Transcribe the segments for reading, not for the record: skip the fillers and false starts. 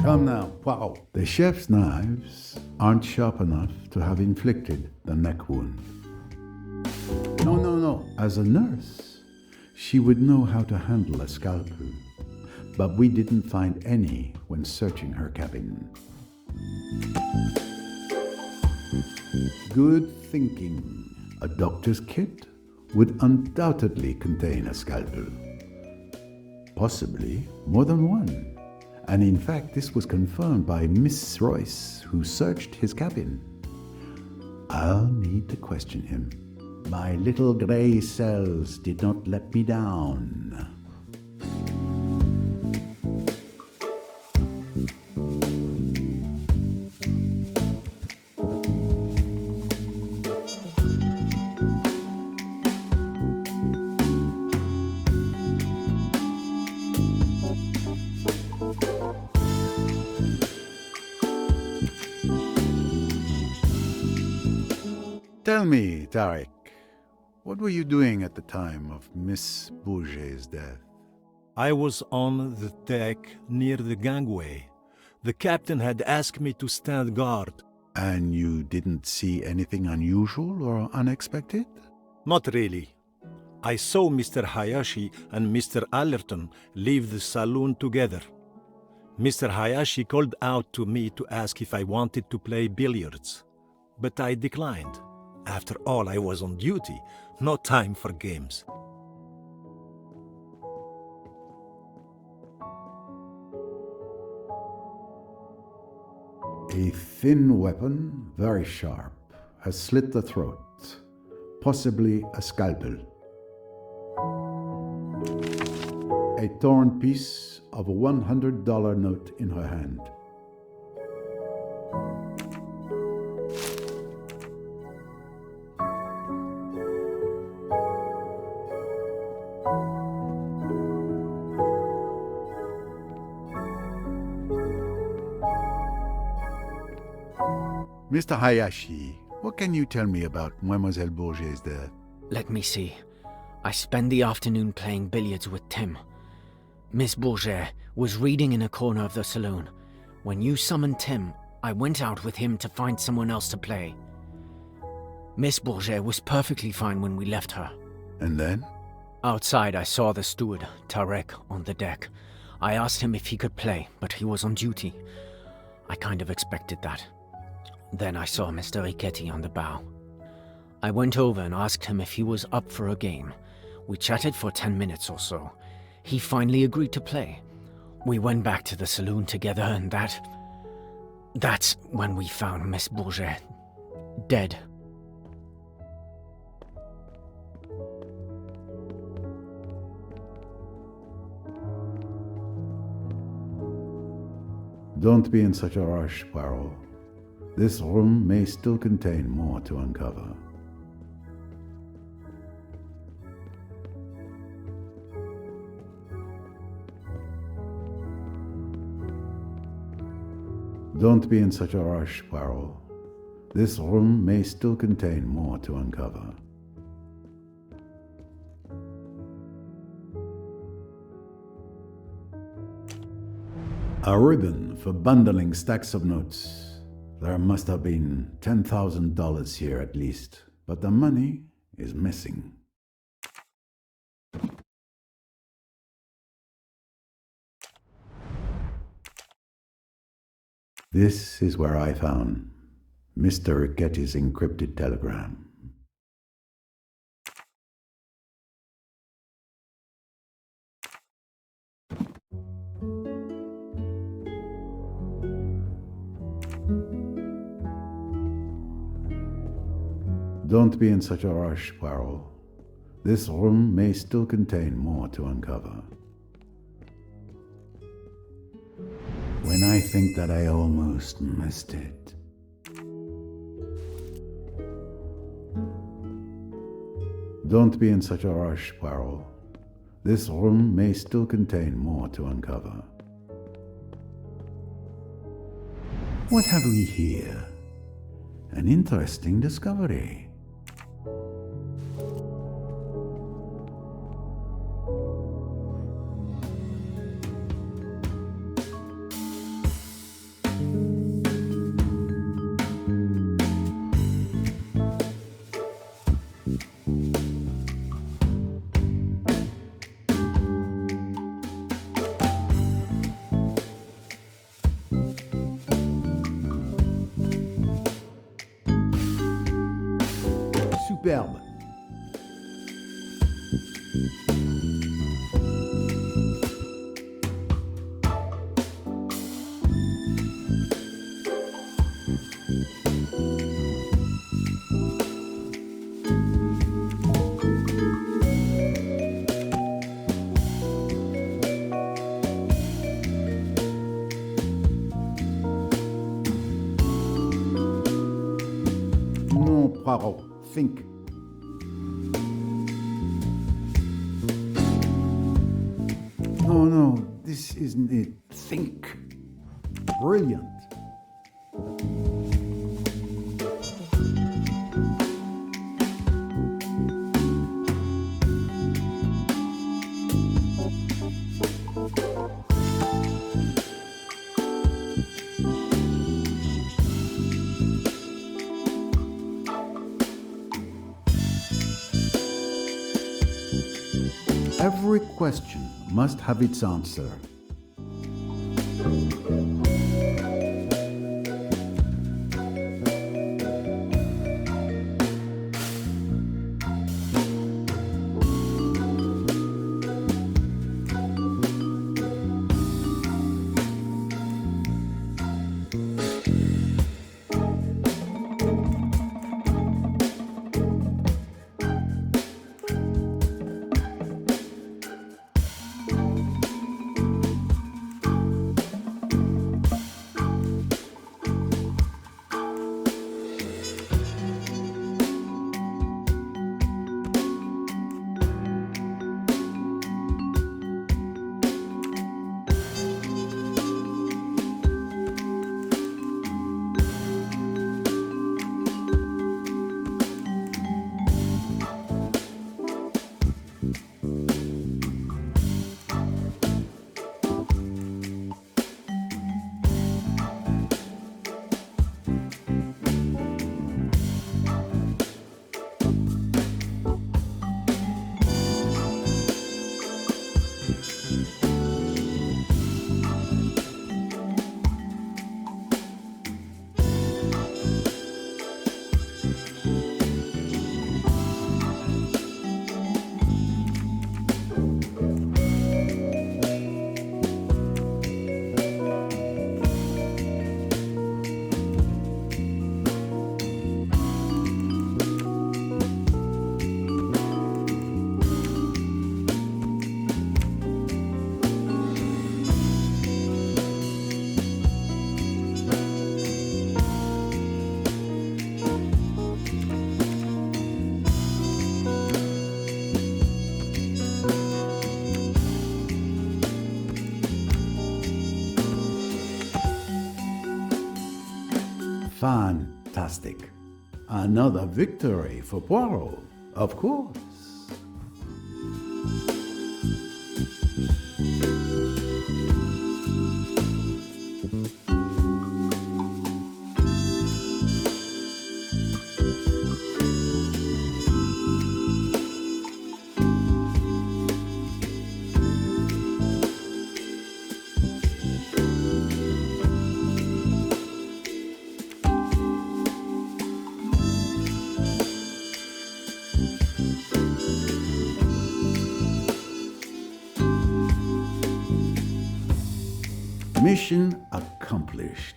Come now, wow. The chef's knives aren't sharp enough to have inflicted the neck wound. No, no, no. As a nurse, she would know how to handle a scalpel, but we didn't find any when searching her cabin. Good thinking. A doctor's kit would undoubtedly contain a scalpel. Possibly more than one. And in fact, this was confirmed by Miss Royce, who searched his cabin. I'll need to question him. My little grey cells did not let me down. Tell me, Tarek, what were you doing at the time of Miss Bourget's death? I was on the deck near the gangway. The captain had asked me to stand guard. And you didn't see anything unusual or unexpected? Not really. I saw Mr. Hayashi and Mr. Allerton leave the saloon together. Mr. Hayashi called out to me to ask if I wanted to play billiards, but I declined. After all, I was on duty, no time for games. A thin weapon, very sharp, has slit the throat, possibly a scalpel. A torn piece of a $100 note in her hand. Mr. Hayashi, what can you tell me about Mademoiselle Bourget's death? Let me see. I spent the afternoon playing billiards with Tim. Miss Bourget was reading in a corner of the saloon. When you summoned Tim, I went out with him to find someone else to play. Miss Bourget was perfectly fine when we left her. And then? Outside, I saw the steward, Tarek, on the deck. I asked him if he could play, but he was on duty. I kind of expected that. Then I saw Mr. Riquetti on the bow. I went over and asked him if he was up for a game. We chatted for 10 minutes or so. He finally agreed to play. We went back to the saloon together and that's when we found Miss Bourget dead. Don't be in such a rush, Poirot. This room may still contain more to uncover. Don't be in such a rush, Poirot. This room may still contain more to uncover. A ribbon for bundling stacks of notes. There must have been $10,000 here at least, but the money is missing. This is where I found Mr. Riquetti's encrypted telegram. Don't be in such a rush, Poirot. This room may still contain more to uncover. When I think that I almost missed it. Don't be in such a rush, Poirot. This room may still contain more to uncover. What have we here? An interesting discovery. Superbe. No, Poirot, think. No, no, this isn't it. Think. Brilliant. Every question must have its answer. Fantastic. Another victory for Poirot, of course. Mission accomplished.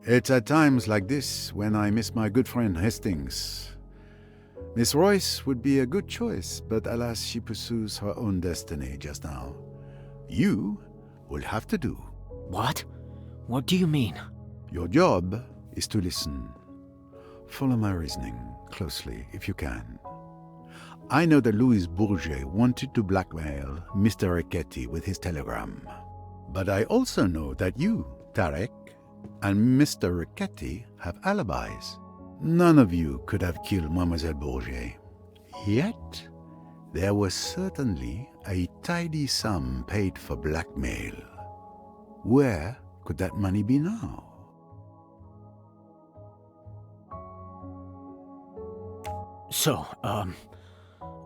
It's at times like this when I miss my good friend Hastings. Miss Royce would be a good choice, but alas, she pursues her own destiny just now. You will have to do. What? What do you mean? Your job is to listen. Follow my reasoning closely, if you can. I know that Louis Bourget wanted to blackmail Mr. Riquetti with his telegram. But I also know that you, Tarek, and Mr. Riquetti have alibis. None of you could have killed Mademoiselle Bourget. Yet, there was certainly a tidy sum paid for blackmail. Where could that money be now? So,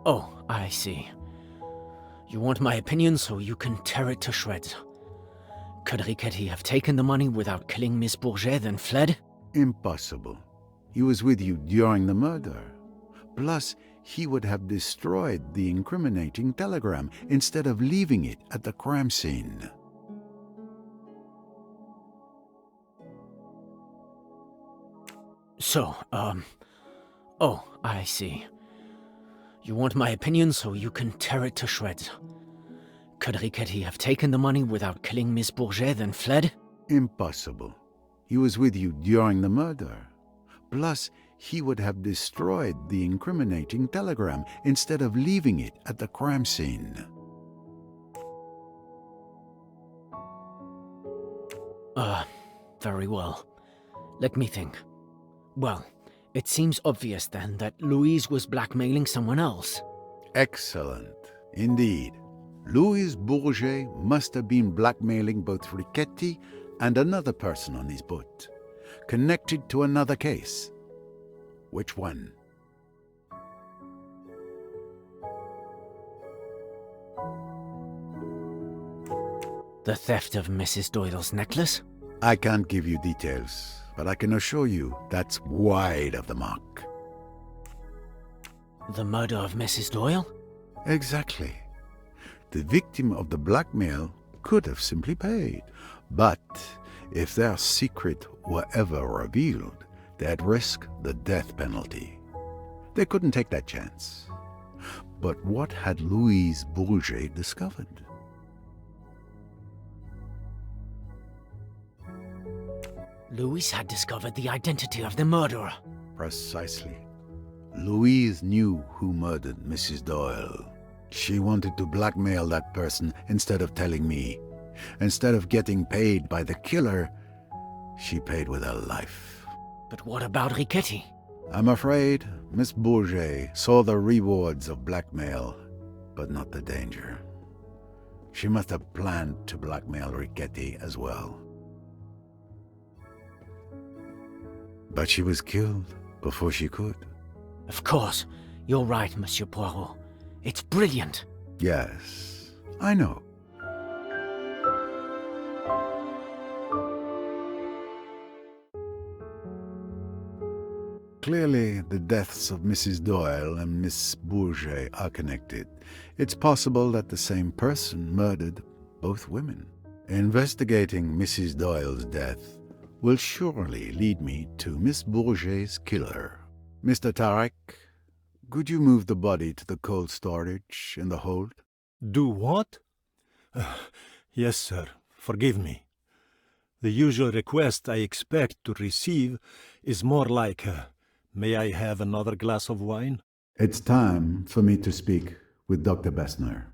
oh, I see. You want my opinion so you can tear it to shreds. Could Riquetti have taken the money without killing Miss Bourget, then fled? Impossible. He was with you during the murder. Plus, he would have destroyed the incriminating telegram instead of leaving it at the crime scene. So, oh, I see. You want my opinion so you can tear it to shreds. Could Riquetti have taken the money without killing Miss Bourget, then fled? Impossible. He was with you during the murder. Plus, he would have destroyed the incriminating telegram instead of leaving it at the crime scene. Very well. Let me think. Well, it seems obvious then that Louise was blackmailing someone else. Excellent. Indeed. Louise Bourget must have been blackmailing both Riquetti and another person on his boat, connected to another case. Which one? The theft of Mrs. Doyle's necklace? I can't give you details, but I can assure you that's wide of the mark. The murder of Mrs. Doyle? Exactly. The victim of the blackmail could have simply paid, but if their secret were ever revealed, they'd risk the death penalty. They couldn't take that chance. But what had Louise Bourget discovered? Louise had discovered the identity of the murderer. Precisely. Louise knew who murdered Mrs. Doyle. She wanted to blackmail that person instead of telling me. Instead of getting paid by the killer, she paid with her life. But what about Riquetti? I'm afraid Miss Bourget saw the rewards of blackmail, but not the danger. She must have planned to blackmail Riquetti as well. But she was killed before she could. Of course. You're right, Monsieur Poirot. It's brilliant. Yes, I know. Clearly, the deaths of Mrs. Doyle and Miss Bourget are connected. It's possible that the same person murdered both women. Investigating Mrs. Doyle's death will surely lead me to Miss Bourget's killer. Mr. Tarek, could you move the body to the cold storage in the hold? Do what? Yes, sir. Forgive me. The usual request I expect to receive is more like, may I have another glass of wine? It's time for me to speak with Dr. Bessner.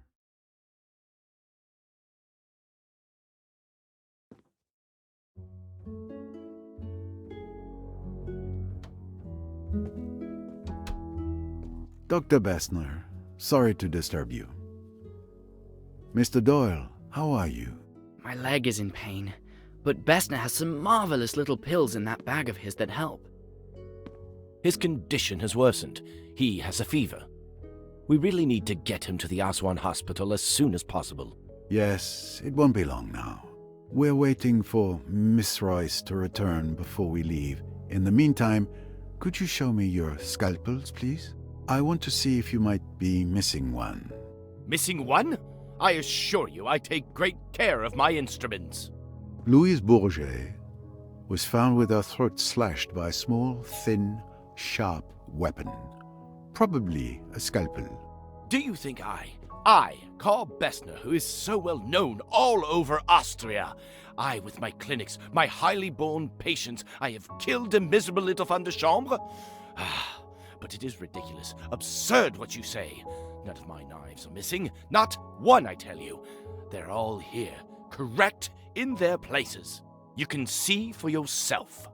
Dr. Bessner, sorry to disturb you. Mr. Doyle, how are you? My leg is in pain, but Bessner has some marvelous little pills in that bag of his that help. His condition has worsened. He has a fever. We really need to get him to the Aswan hospital as soon as possible. Yes, it won't be long now. We're waiting for Miss Royce to return before we leave. In the meantime, could you show me your scalpels, please? I want to see if you might be missing one. Missing one? I assure you I take great care of my instruments. Louise Bourget was found with her throat slashed by a small, thin, sharp weapon. Probably a scalpel. Do you think I, Carl Bessner, who is so well known all over Austria, I, with my clinics, my highly born patients, I have killed a miserable little femme de chambre? But it is ridiculous, absurd what you say. None of my knives are missing. Not one, I tell you. They're all here, correct in their places. You can see for yourself.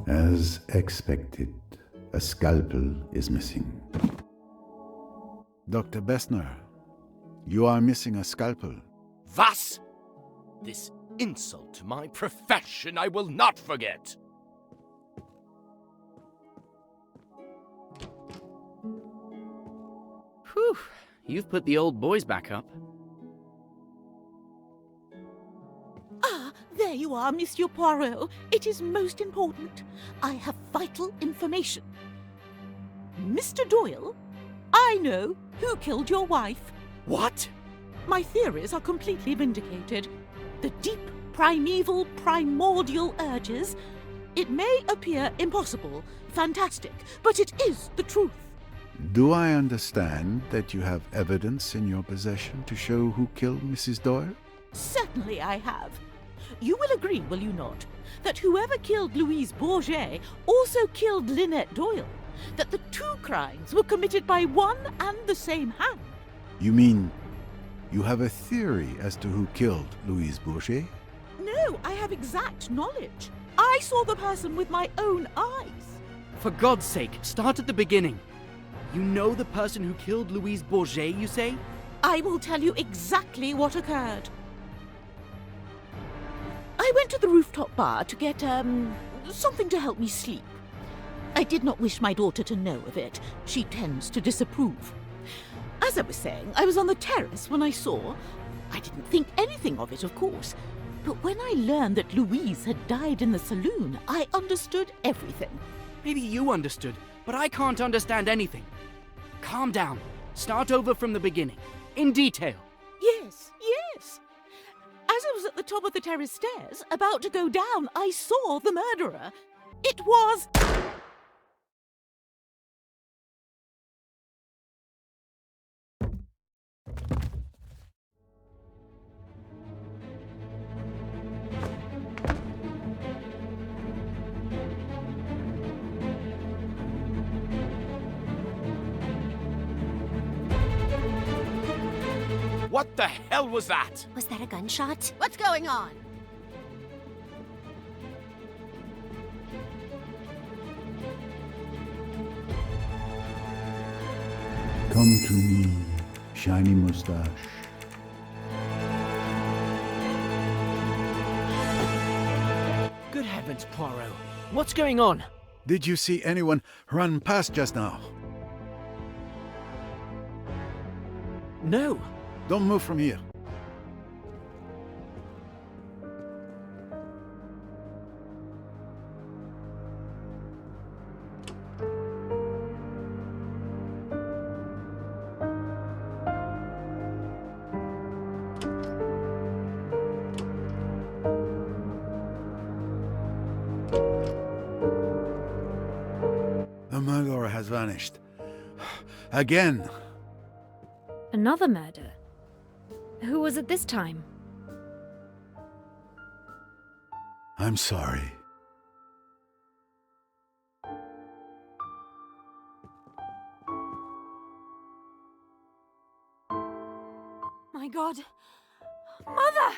As expected, a scalpel is missing. Dr. Bessner, you are missing a scalpel. Was? This insult to my profession I will not forget. Whew, you've put the old boys back up. Ah, there you are, Monsieur Poirot. It is most important. I have vital information. Mr. Doyle, I know who killed your wife. What? My theories are completely vindicated. The deep, primeval, primordial urges. It may appear impossible, fantastic, but it is the truth. Do I understand that you have evidence in your possession to show who killed Mrs. Doyle? Certainly I have. You will agree, will you not, that whoever killed Louise Bourget also killed Lynette Doyle? That the two crimes were committed by one and the same hand? You mean you have a theory as to who killed Louise Bourget? No, I have exact knowledge. I saw the person with my own eyes. For God's sake, start at the beginning. You know the person who killed Louise Bourget, you say? I will tell you exactly what occurred. I went to the rooftop bar to get, something to help me sleep. I did not wish my daughter to know of it. She tends to disapprove. As I was saying, I was on the terrace when I saw. I didn't think anything of it, of course. But when I learned that Louise had died in the saloon, I understood everything. Maybe you understood, but I can't understand anything. Calm down. Start over from the beginning. In detail. Yes, yes. As I was at the top of the terrace stairs, about to go down, I saw the murderer. It was... What the hell was that? Was that a gunshot? What's going on? Come to me, shiny mustache. Good heavens, Poirot. What's going on? Did you see anyone run past just now? No. Don't move from here. The murderer has vanished. Again. Another murder? Who was it this time? I'm sorry. My God. Mother!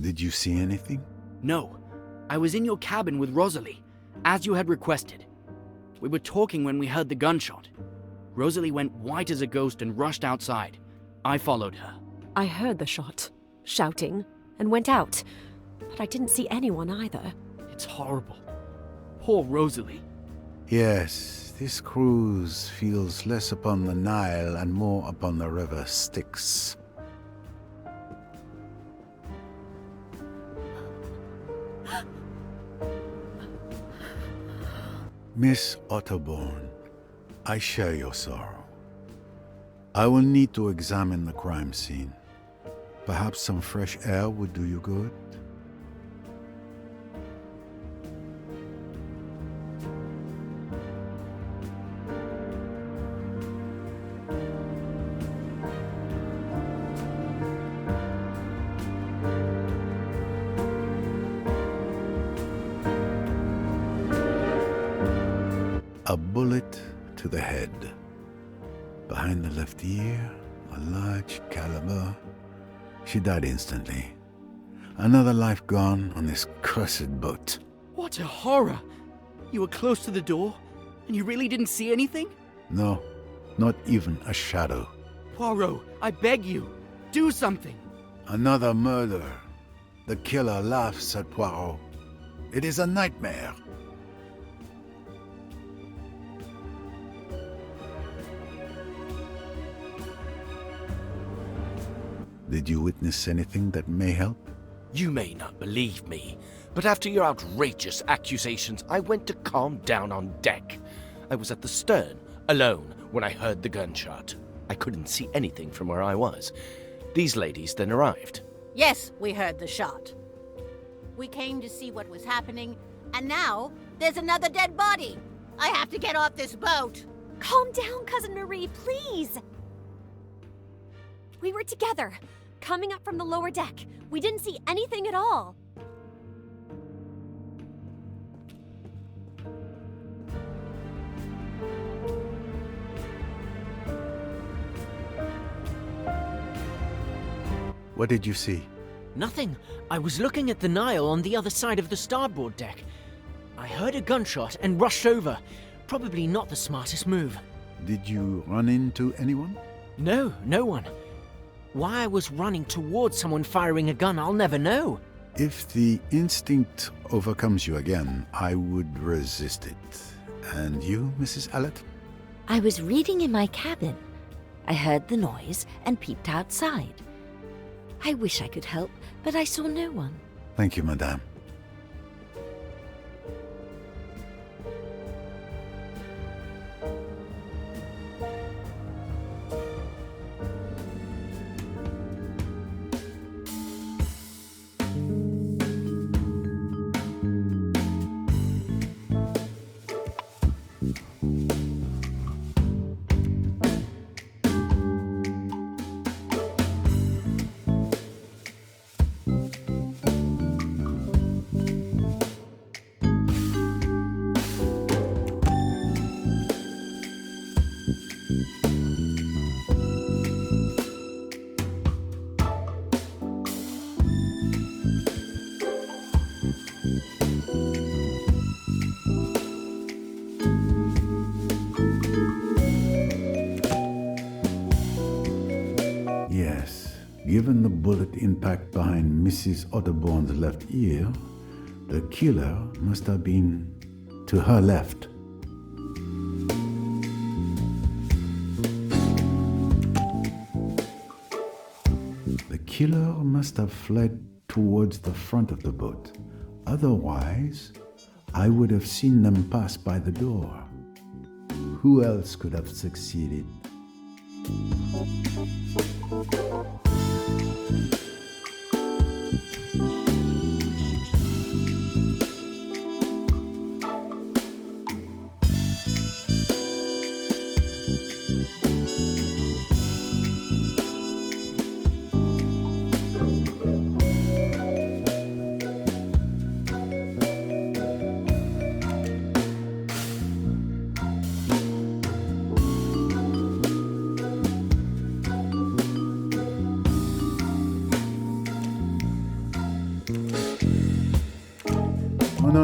Did you see anything? No. I was in your cabin with Rosalie, as you had requested. We were talking when we heard the gunshot. Rosalie went white as a ghost and rushed outside. I followed her. I heard the shot, shouting, and went out, but I didn't see anyone either. It's horrible. Poor Rosalie. Yes, this cruise feels less upon the Nile and more upon the river Styx. Miss Otterborn, I share your sorrow. I will need to examine the crime scene. Perhaps some fresh air would do you good? A bullet to the head. Behind the left ear, a large caliber. She died instantly. Another life gone on this cursed boat. What a horror! You were close to the door, and you really didn't see anything? No, not even a shadow. Poirot, I beg you, do something. Another murder. The killer laughs at Poirot. It is a nightmare. Did you witness anything that may help? You may not believe me, but after your outrageous accusations, I went to calm down on deck. I was at the stern, alone, when I heard the gunshot. I couldn't see anything from where I was. These ladies then arrived. Yes, we heard the shot. We came to see what was happening, and now there's another dead body. I have to get off this boat. Calm down, Cousin Marie, please. We were together, coming up from the lower deck. We didn't see anything at all. What did you see? Nothing. I was looking at the Nile on the other side of the starboard deck. I heard a gunshot and rushed over. Probably not the smartest move. Did you run into anyone? No, no one. Why I was running towards someone firing a gun, I'll never know. If the instinct overcomes you again, I would resist it. And you, Mrs. Allerton? I was reading in my cabin. I heard the noise and peeped outside. I wish I could help, but I saw no one. Thank you, madame. Yes, given the bullet impact behind Mrs. Otterbourne's left ear, the killer must have been to her left. The killer must have fled towards the front of the boat. Otherwise, I would have seen them pass by the door. Who else could have succeeded?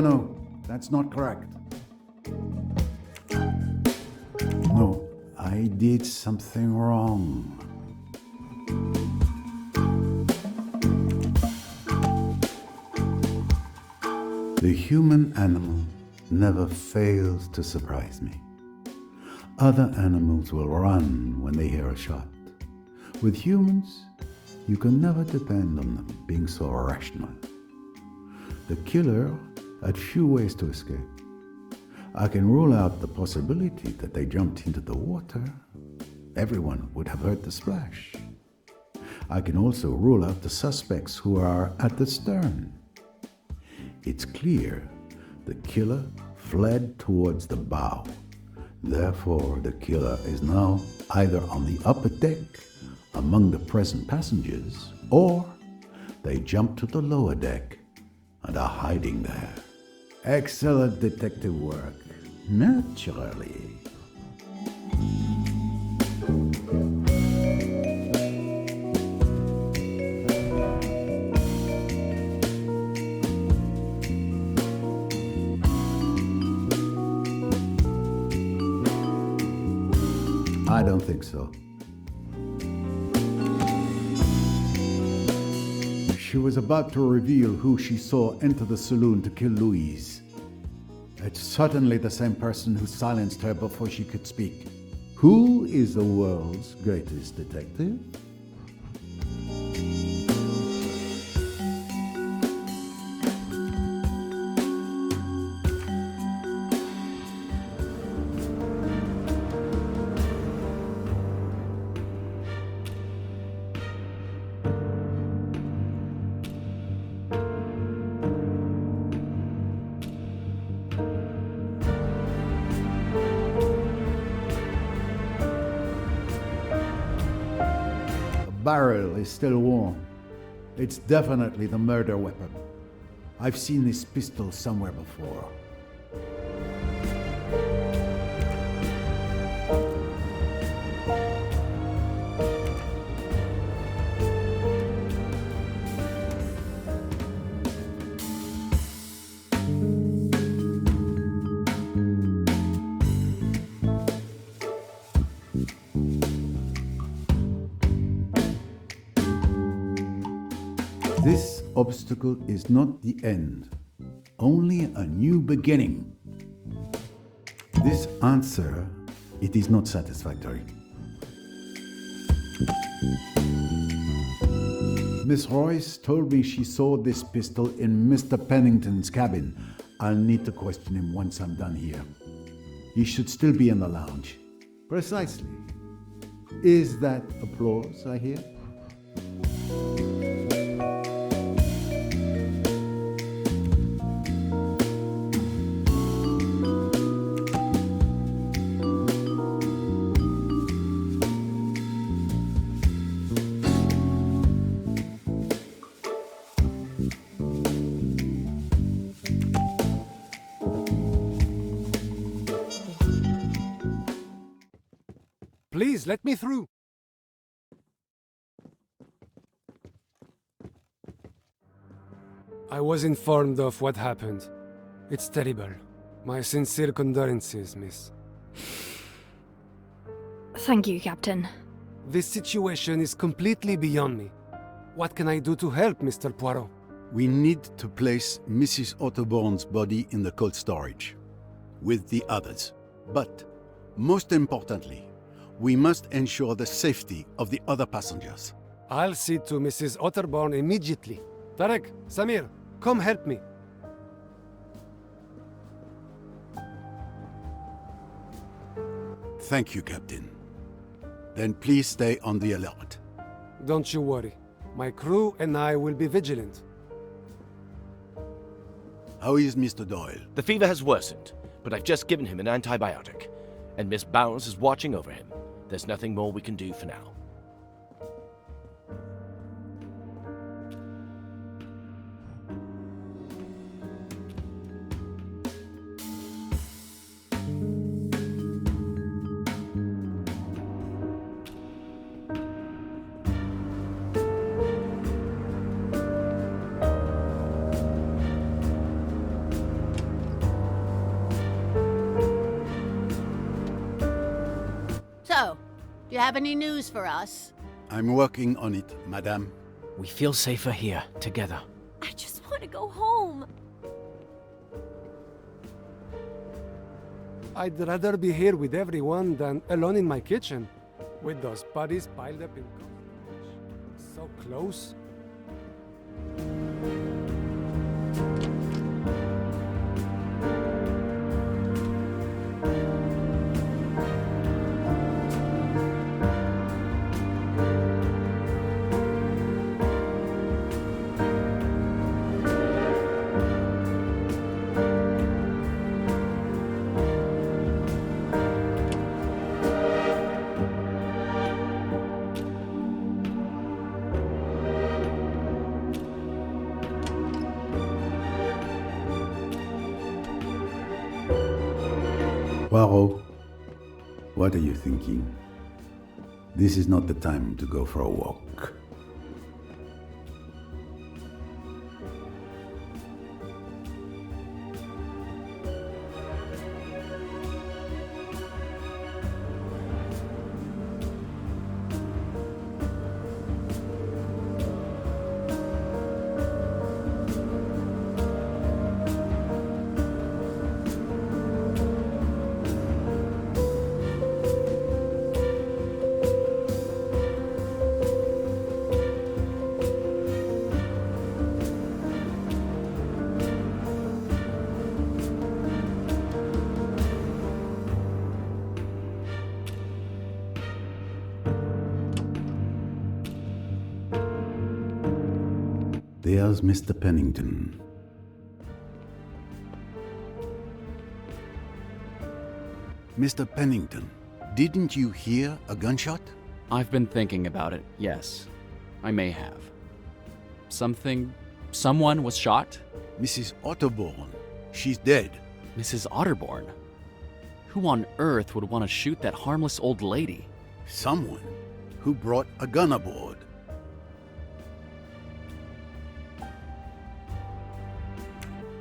No, that's not correct. No, I did something wrong. The human animal never fails to surprise me. Other animals will run when they hear a shot. With humans, you can never depend on them being so rational. The killer had few ways to escape. I can rule out the possibility that they jumped into the water. Everyone would have heard the splash. I can also rule out the suspects who are at the stern. It's clear the killer fled towards the bow. Therefore, the killer is now either on the upper deck among the present passengers, or they jumped to the lower deck and are hiding there. Excellent detective work. Naturally. think so. She was about to reveal who she saw enter the saloon to kill Louise. It's certainly the same person who silenced her before she could speak. Who is the world's greatest detective? Barrel is still warm. It's definitely the murder weapon. I've seen this pistol somewhere before. This obstacle is not the end, only a new beginning. This answer, it is not satisfactory. Miss Royce told me she saw this pistol in Mr. Pennington's cabin. I'll need to question him once I'm done here. He should still be in the lounge. Precisely. Is that applause I hear? Please, let me through. I was informed of what happened. It's terrible. My sincere condolences, miss. Thank you, Captain. This situation is completely beyond me. What can I do to help, Mr. Poirot? We need to place Mrs. Otterborn's body in the cold storage with the others. But most importantly, we must ensure the safety of the other passengers. I'll see to Mrs. Otterborn immediately. Tarek, Samir, come help me. Thank you, Captain. Then please stay on the alert. Don't you worry. My crew and I will be vigilant. How is Mr. Doyle? The fever has worsened, but I've just given him an antibiotic, and Miss Bowers is watching over him. There's nothing more we can do for now. So, do you have any news for us? I'm working on it, madame. We feel safer here, together. I just want to go home. I'd rather be here with everyone than alone in my kitchen, with those bodies piled up in so close. Poirot, what are you thinking? This is not the time to go for a walk. There's Mr. Pennington. Mr. Pennington, didn't you hear a gunshot? I've been thinking about it, yes. I may have. Someone was shot? Mrs. Otterborn. She's dead. Mrs. Otterborn? Who on earth would want to shoot that harmless old lady? Someone who brought a gun aboard.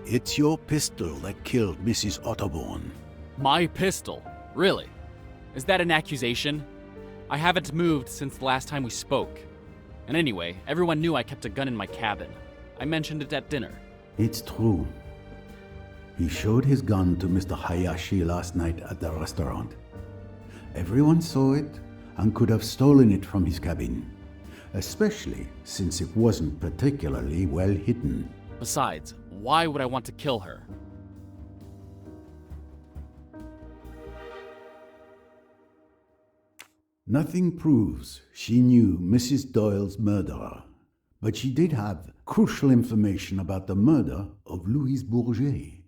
It's your pistol that killed Mrs. Otterborn. My pistol? Really? Is that an accusation? I haven't moved since the last time we spoke. And anyway, everyone knew I kept a gun in my cabin. I mentioned it at dinner. It's true. He showed his gun to Mr. Hayashi last night at the restaurant. Everyone saw it and could have stolen it from his cabin, especially since it wasn't particularly well hidden. Besides, why would I want to kill her? Nothing proves she knew Mrs. Doyle's murderer, but she did have crucial information about the murder of Louise Bourget.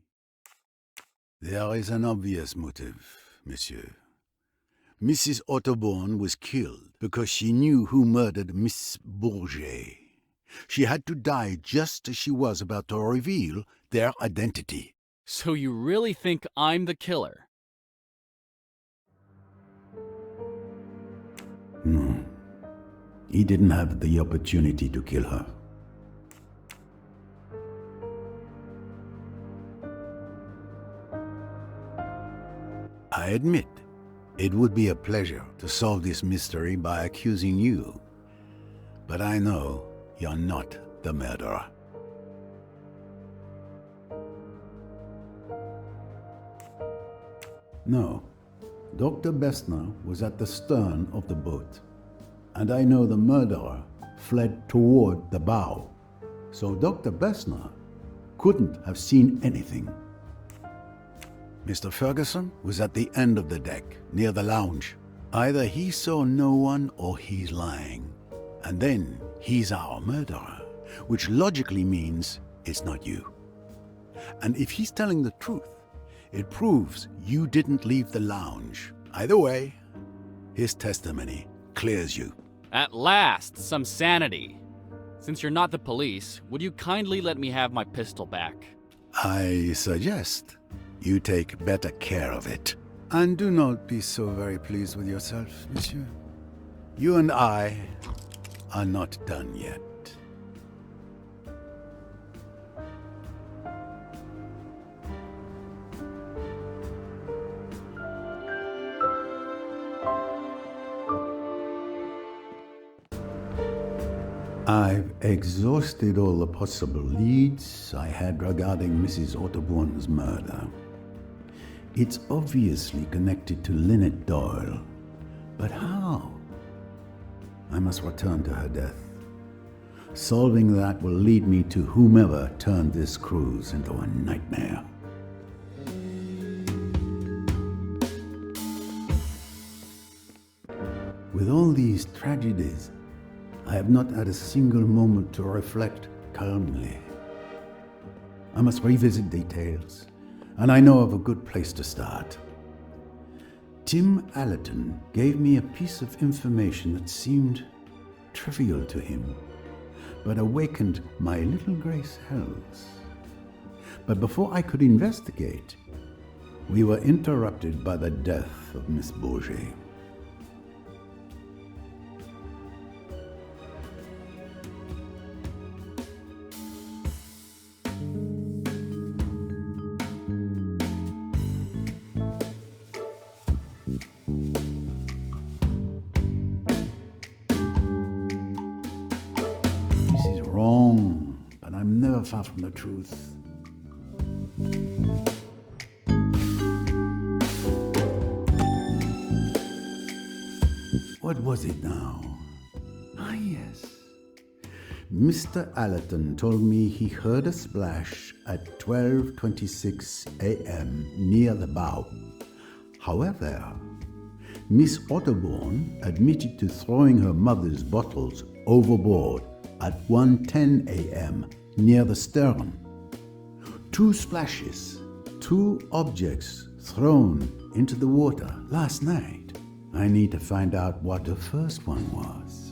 There is an obvious motive, monsieur. Mrs. Otterborn was killed because she knew who murdered Miss Bourget. She had to die just as she was about to reveal their identity. So you really think I'm the killer? No. He didn't have the opportunity to kill her. I admit, it would be a pleasure to solve this mystery by accusing you. But I know you're not the murderer. No. Dr. Bessner was at the stern of the boat, and I know the murderer fled toward the bow, so Dr. Bessner couldn't have seen anything. Mr. Ferguson was at the end of the deck, near the lounge. Either he saw no one or he's lying, and then he's our murderer, which logically means it's not you. And if he's telling the truth, it proves you didn't leave the lounge. Either way, his testimony clears you. At last, some sanity. Since you're not the police, would you kindly let me have my pistol back? I suggest you take better care of it. And do not be so very pleased with yourself, monsieur. You and I are not done yet. I've exhausted all the possible leads I had regarding Mrs. Otterborn's murder. It's obviously connected to Lynette Doyle, but how? I must return to her death. Solving that will lead me to whomever turned this cruise into a nightmare. With all these tragedies, I have not had a single moment to reflect calmly. I must revisit details, and I know of a good place to start. Tim Allerton gave me a piece of information that seemed trivial to him, but awakened my little grey cells. But before I could investigate, we were interrupted by the death of Miss Bourget. Wrong, but I'm never far from the truth. What was it now? Ah, yes. Mr. Allerton told me he heard a splash at 12:26 a.m. near the bow. However, Miss Otterborn admitted to throwing her mother's bottles overboard at 1:10 a.m. near the stern. 2 splashes, 2 objects thrown into the water last night. I need to find out what the first one was.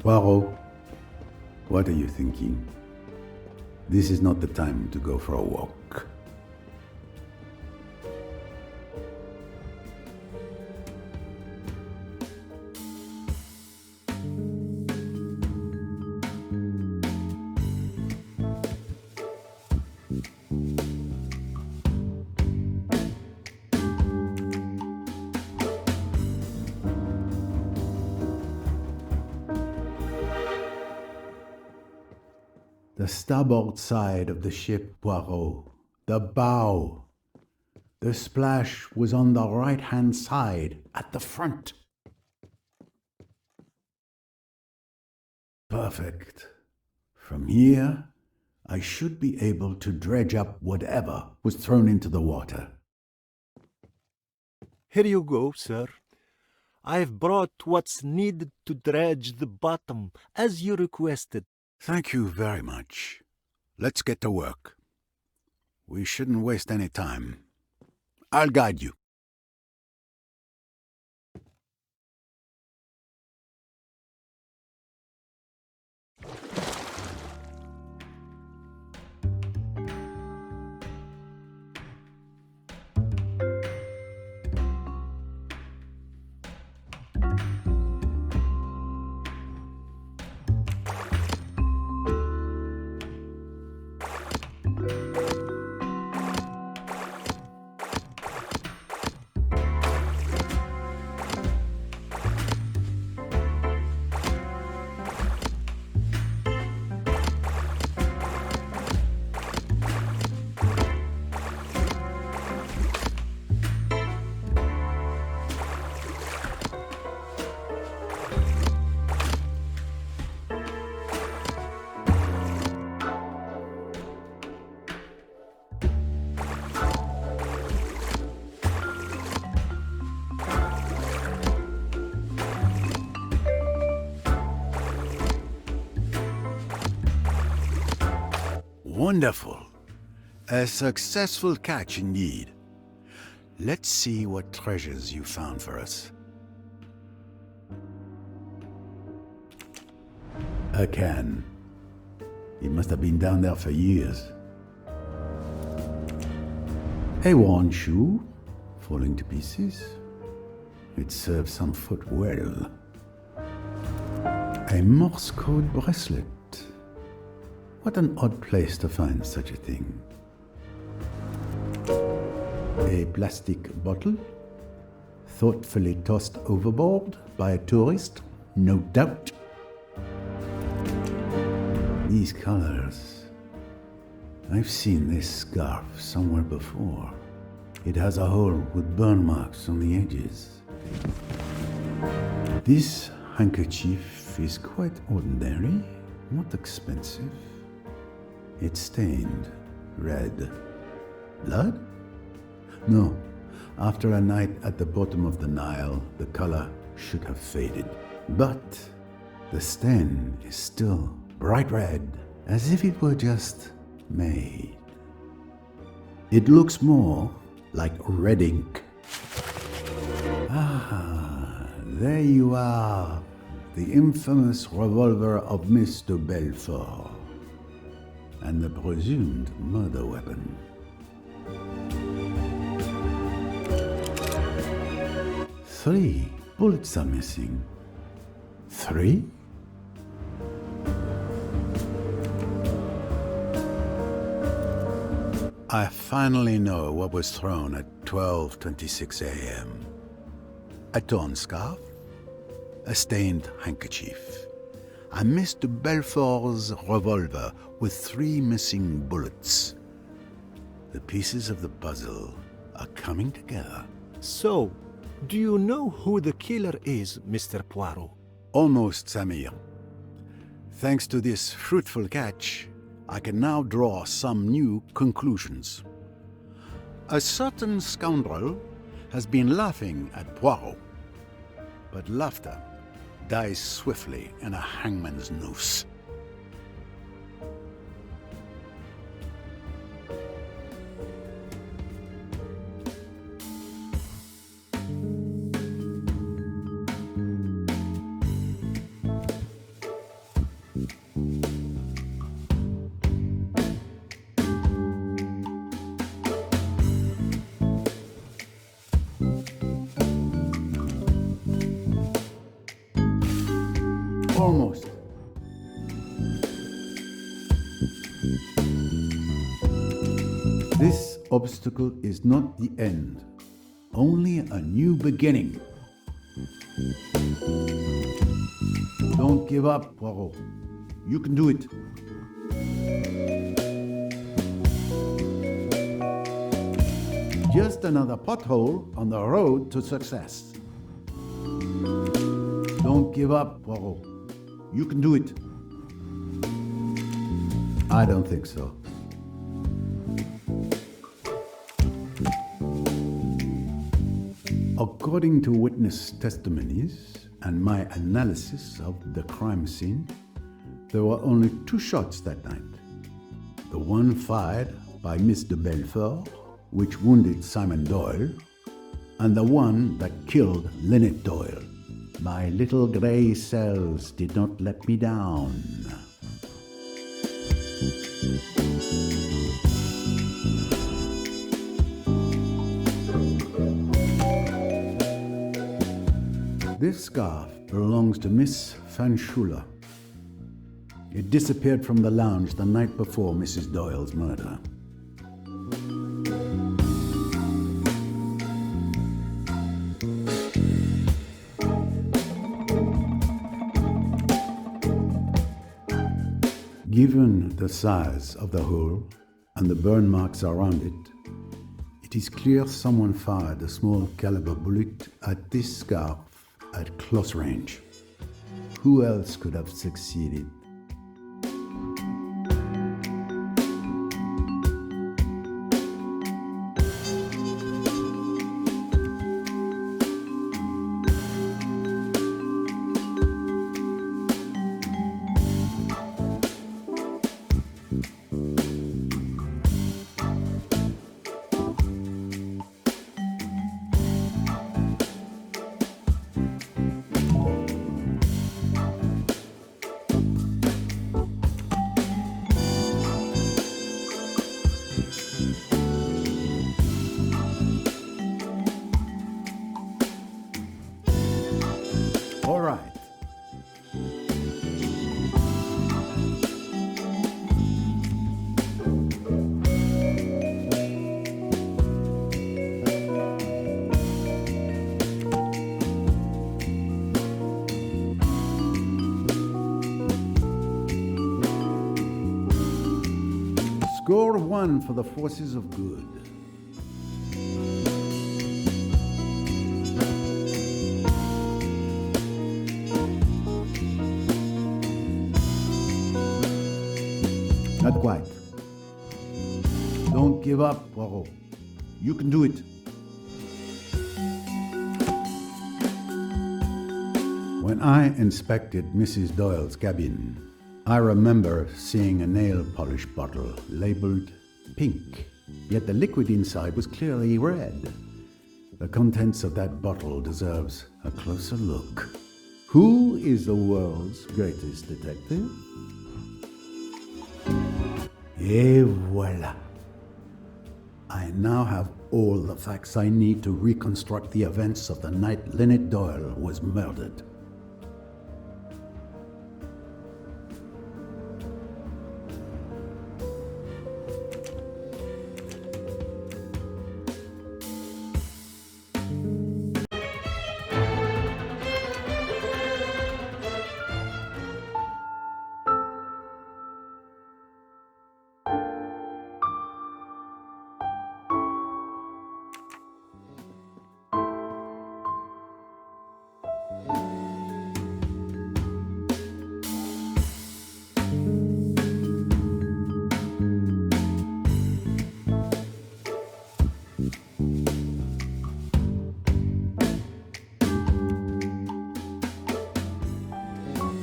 Poirot, what are you thinking? This is not the time to go for a walk. The starboard side of the ship, Poirot. The bow. The splash was on the right-hand side, at the front. Perfect. From here, I should be able to dredge up whatever was thrown into the water. Here you go, sir. I've brought what's needed to dredge the bottom, as you requested. Thank you very much. Let's get to work. We shouldn't waste any time. I'll guide you. Wonderful. A successful catch indeed. Let's see what treasures you found for us. A can. It must have been down there for years. A worn shoe, falling to pieces. It serves some foot well. A Morse code bracelet. What an odd place to find such a thing. A plastic bottle, thoughtfully tossed overboard by a tourist, no doubt. These colors. I've seen this scarf somewhere before. It has a hole with burn marks on the edges. This handkerchief is quite ordinary, not expensive. It's stained red. Blood? No. After a night at the bottom of the Nile, the color should have faded. But the stain is still bright red, as if it were just made. It looks more like red ink. Ah, there you are. The infamous revolver of Mr. Belfort. And the presumed murder weapon. Three bullets are missing. 3? I finally know what was thrown at 12:26 a.m. A torn scarf, a stained handkerchief, and Mr. Belfort's revolver with 3 missing bullets. The pieces of the puzzle are coming together. So, do you know who the killer is, Mr. Poirot? Almost, Samir. Thanks to this fruitful catch, I can now draw some new conclusions. A certain scoundrel has been laughing at Poirot, but laughter dies swiftly in a hangman's noose. Almost. This obstacle is not the end, only a new beginning. Don't give up, Poirot. You can do it. Just another pothole on the road to success. Don't give up, Poirot. You can do it. I don't think so. According to witness testimonies and my analysis of the crime scene, there were only 2 shots that night. The one fired by Miss de Belfort, which wounded Simon Doyle, and the one that killed Lynette Doyle. My little grey cells did not let me down. This scarf belongs to Miss Fanchula. It disappeared from the lounge the night before Mrs. Doyle's murder. Given the size of the hole and the burn marks around it, it is clear someone fired a small caliber bullet at this scarf at close range. Who else could have succeeded? All right. Score 1 for the forces of good. Not quite. Don't give up, Poirot. You can do it. When I inspected Mrs. Doyle's cabin, I remember seeing a nail polish bottle labeled pink, yet the liquid inside was clearly red. The contents of that bottle deserves a closer look. Who is the world's greatest detective? Et voilà. I now have all the facts I need to reconstruct the events of the night Lynette Doyle was murdered.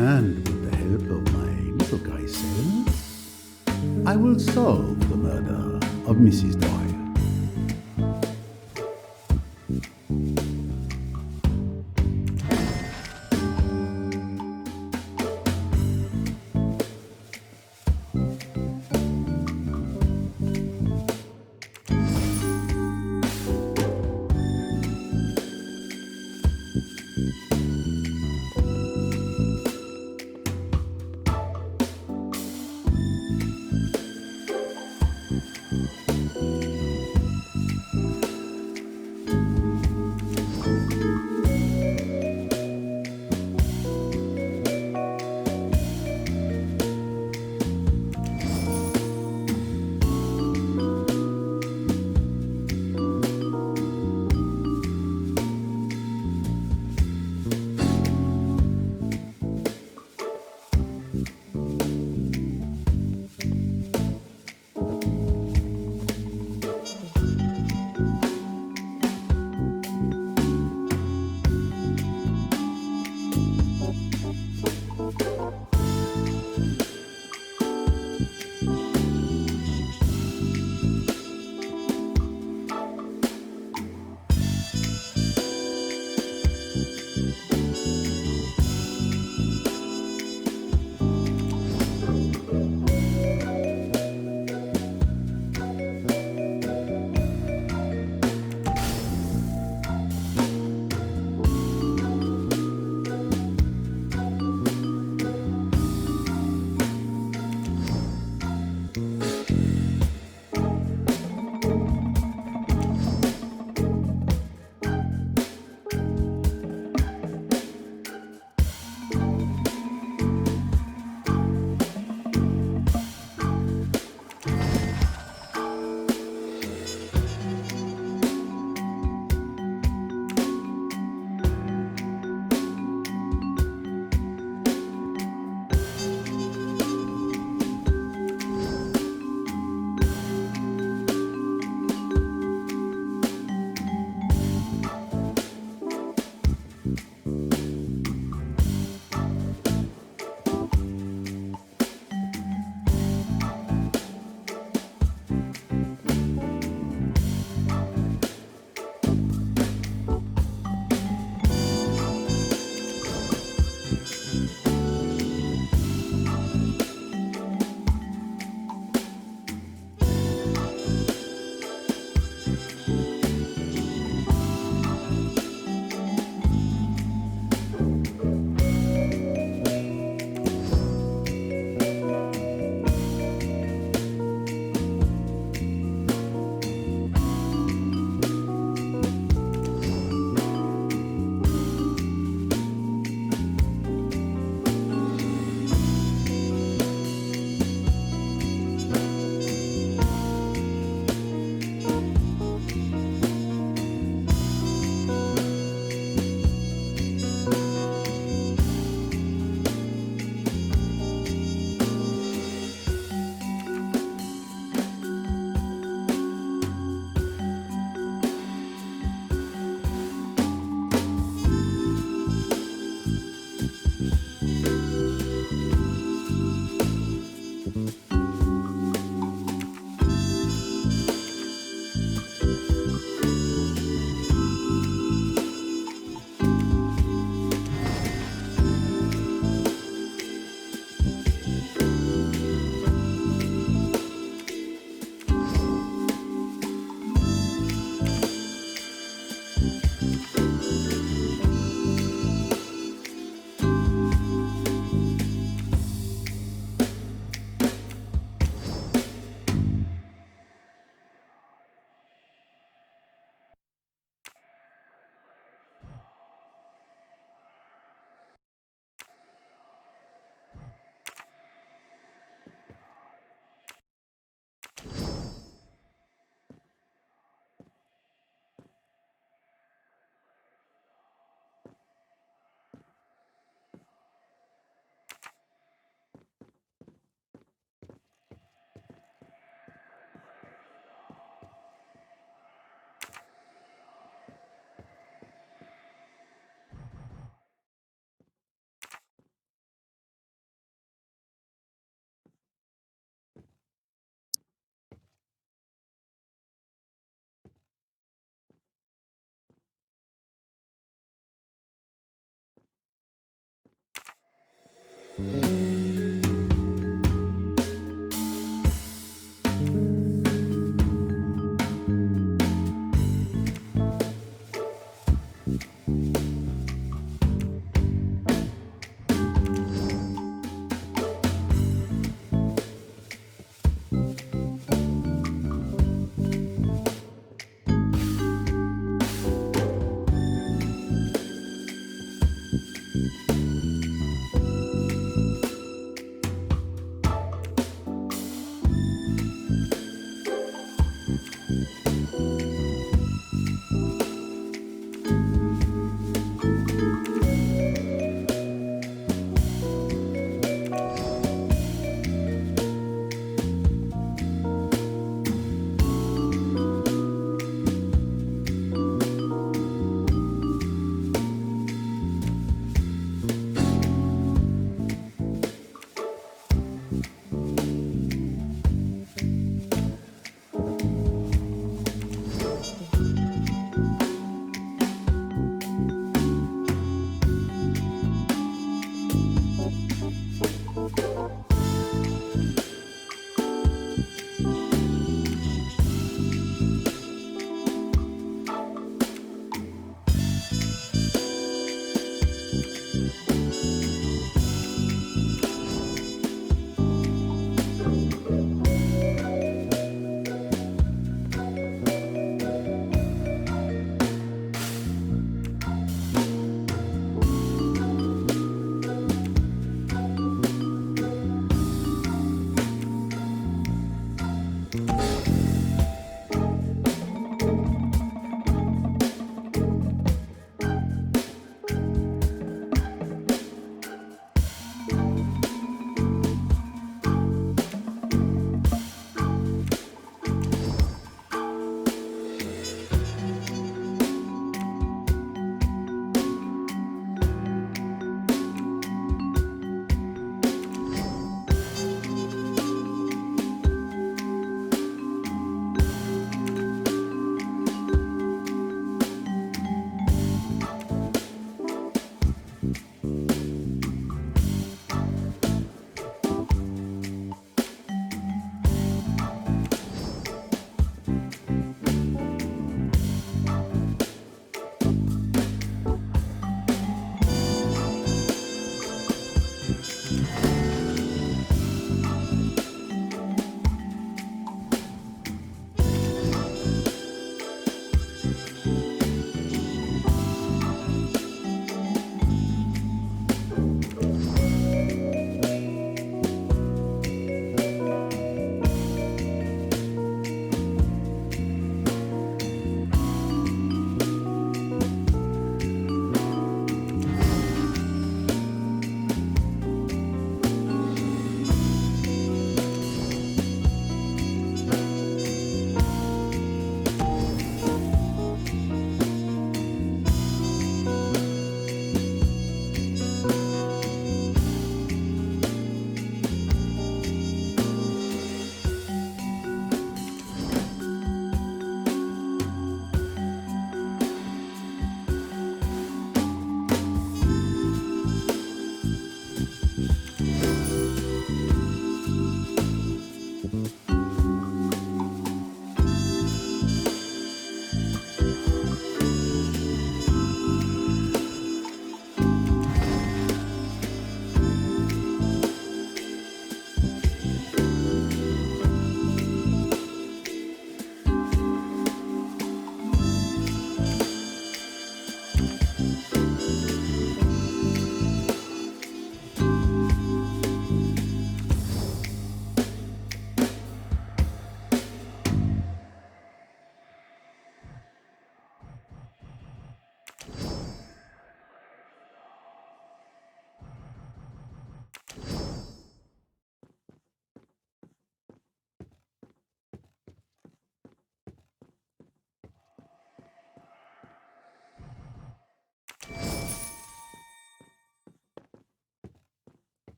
and with the help of my little guy cells, I will solve the murder of Mrs. Dwyer.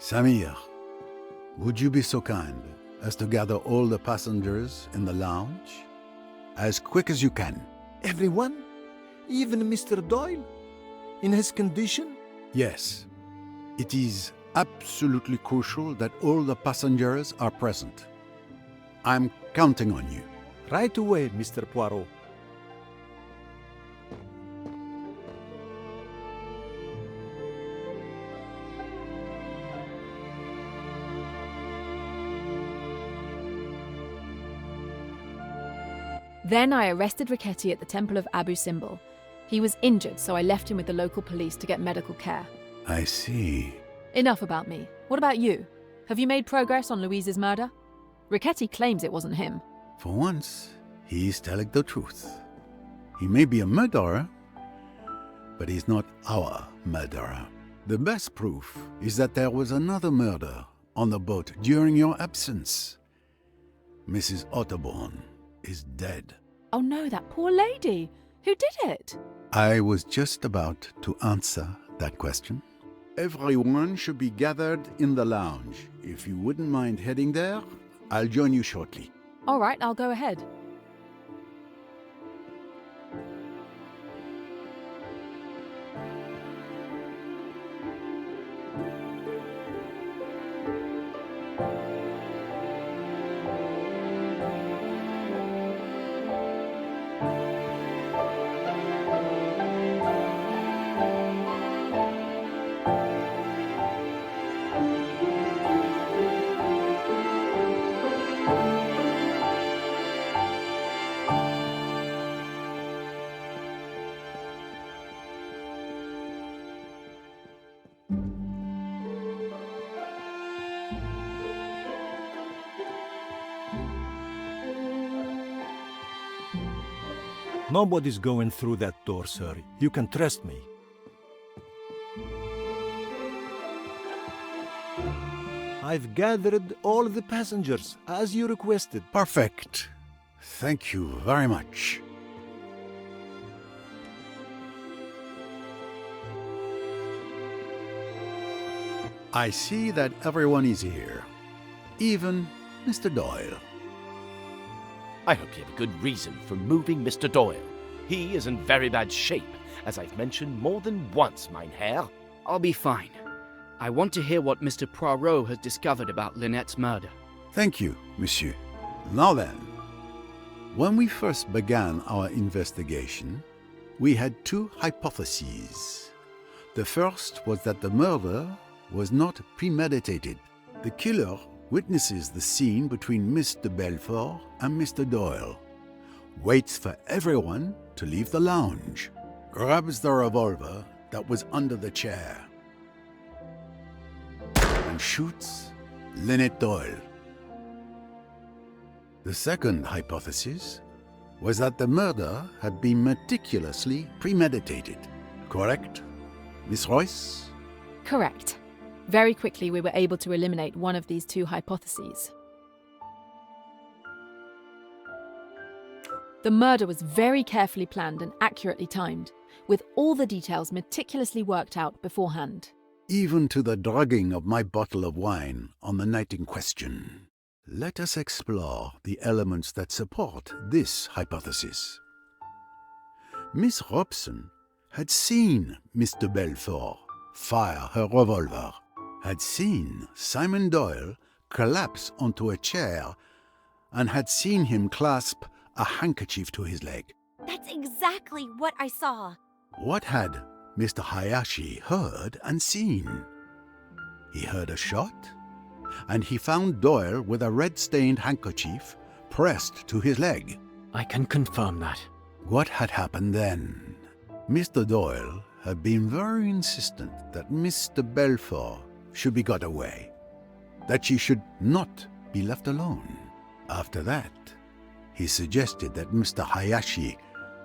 Samir, would you be so kind as to gather all the passengers in the lounge? As quick as you can. Everyone? Even Mr. Doyle? In his condition? Yes. It is absolutely crucial that all the passengers are present. I'm counting on you. Right away, Mr. Poirot. Then I arrested Riquetti at the Temple of Abu Simbel. He was injured, so I left him with the local police to get medical care. I see. Enough about me. What about you? Have you made progress on Louise's murder? Riquetti claims it wasn't him. For once, he is telling the truth. He may be a murderer, but he's not our murderer. The best proof is that there was another murder on the boat during your absence. Mrs. Otterborn is dead. Oh no, that poor lady! Who did it? I was just about to answer that question. Everyone should be gathered in the lounge. If you wouldn't mind heading there, I'll join you shortly. All right, I'll go ahead. Nobody's going through that door, sir. You can trust me. I've gathered all the passengers, as you requested. Perfect. Thank you very much. I see that everyone is here. Even Mr. Doyle. I hope you have a good reason for moving Mr. Doyle. He is in very bad shape, as I've mentioned more than once, mein Herr. I'll be fine. I want to hear what Mr. Poirot has discovered about Lynette's murder. Thank you, monsieur. Now then, when we first began our investigation, we had two hypotheses. The first was that the murder was not premeditated. The killer witnesses the scene between Mr. Belfort and Mr. Doyle, waits for everyone to leave the lounge, grabs the revolver that was under the chair, and shoots Lynette Doyle. The second hypothesis was that the murder had been meticulously premeditated. Correct, Miss Royce? Correct. Very quickly, we were able to eliminate one of these two hypotheses. The murder was very carefully planned and accurately timed, with all the details meticulously worked out beforehand. Even to the drugging of my bottle of wine on the night in question. Let us explore the elements that support this hypothesis. Miss Robson had seen Mr. Belfort fire her revolver, had seen Simon Doyle collapse onto a chair, and had seen him clasp a handkerchief to his leg. That's exactly what I saw. What had Mr. Hayashi heard and seen? He heard a shot, and he found Doyle with a red-stained handkerchief pressed to his leg. I can confirm that. What had happened then? Mr. Doyle had been very insistent that Mr. Belfort should be got away, that she should not be left alone. After that, he suggested that Mr. Hayashi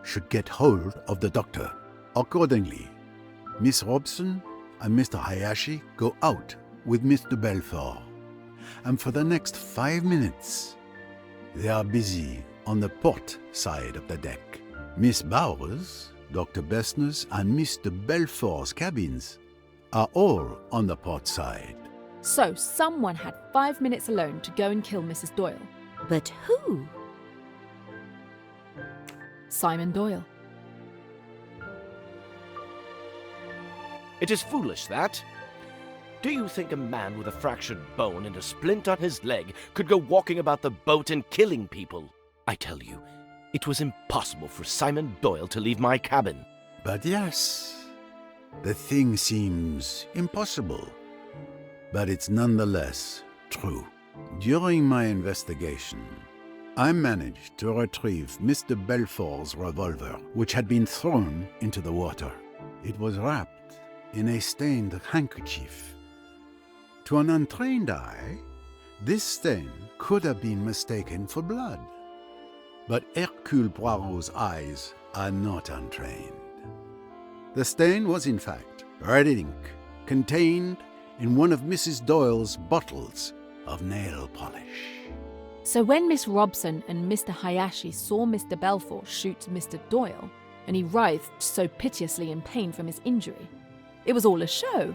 should get hold of the doctor. Accordingly, Miss Robson and Mr. Hayashi go out with Mr. Belfort, and for the next 5 minutes, they are busy on the port side of the deck. Miss Bowers, Dr. Bessner's, and Mr. Belfort's cabins are all on the port side. So someone had 5 minutes alone to go and kill Mrs. Doyle. But who? Simon Doyle. It is foolish, that. Do you think a man with a fractured bone and a splint on his leg could go walking about the boat and killing people? I tell you, it was impossible for Simon Doyle to leave my cabin. But yes, the thing seems impossible, but it's nonetheless true. During my investigation, I managed to retrieve Mr. Belfort's revolver, which had been thrown into the water. It was wrapped in a stained handkerchief. To an untrained eye, this stain could have been mistaken for blood. But Hercule Poirot's eyes are not untrained. The stain was in fact red ink contained in one of Mrs. Doyle's bottles of nail polish. So when Miss Robson and Mr. Hayashi saw Mr. Belfort shoot Mr. Doyle, and he writhed so piteously in pain from his injury, it was all a show.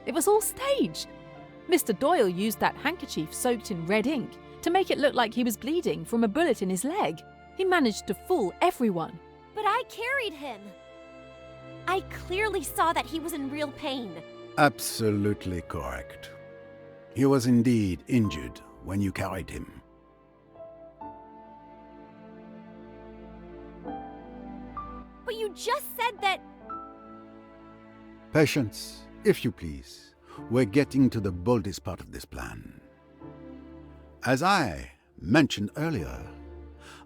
It was all staged. Mr. Doyle used that handkerchief soaked in red ink to make it look like he was bleeding from a bullet in his leg. He managed to fool everyone. But I carried him. I clearly saw that he was in real pain. Absolutely correct. He was indeed injured when you carried him. But you just said that... Patience, if you please. We're getting to the boldest part of this plan. As I mentioned earlier,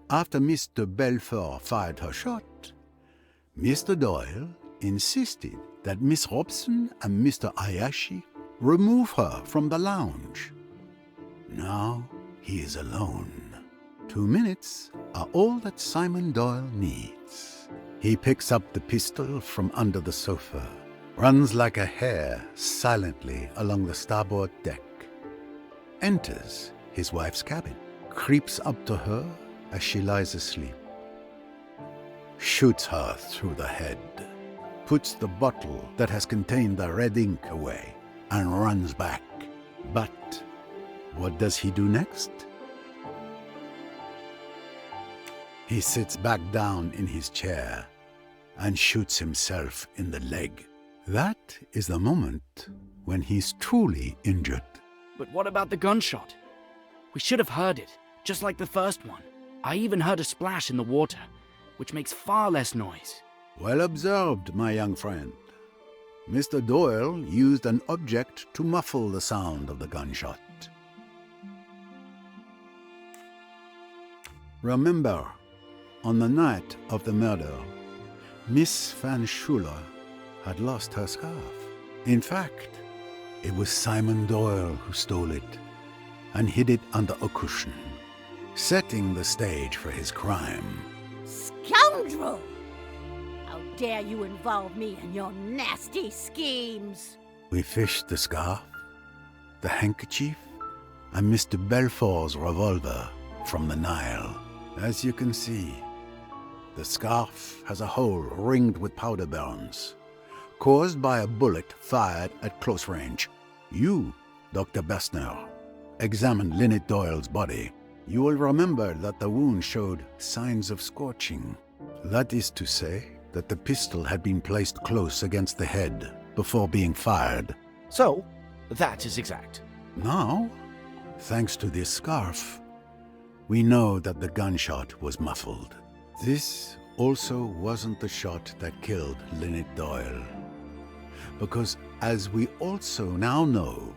after Mr. Belfort fired her shot, Mr. Doyle insisted that Miss Robson and Mr. Hayashi remove her from the lounge. Now he is alone. 2 minutes are all that Simon Doyle needs. He picks up the pistol from under the sofa, runs like a hare silently along the starboard deck, enters his wife's cabin, creeps up to her as she lies asleep, shoots her through the head, puts the bottle that has contained the red ink away, and runs back. But what does he do next? He sits back down in his chair and shoots himself in the leg. That is the moment when he's truly injured. But what about the gunshot? We should have heard it, just like the first one. I even heard a splash in the water, which makes far less noise. Well observed, my young friend. Mr. Doyle used an object to muffle the sound of the gunshot. Remember, on the night of the murder, Miss Van Schuler had lost her scarf. In fact, it was Simon Doyle who stole it and hid it under a cushion, setting the stage for his crime. Scoundrel! How dare you involve me in your nasty schemes? We fished the scarf, the handkerchief, and Mr. Belfort's revolver from the Nile. As you can see, the scarf has a hole ringed with powder burns, caused by a bullet fired at close range. You, Dr. Bessner, examined Lynette Doyle's body. You will remember that the wound showed signs of scorching. That is to say that the pistol had been placed close against the head before being fired. So, that is exact. Now, thanks to this scarf, we know that the gunshot was muffled. This also wasn't the shot that killed Lynette Doyle, because as we also now know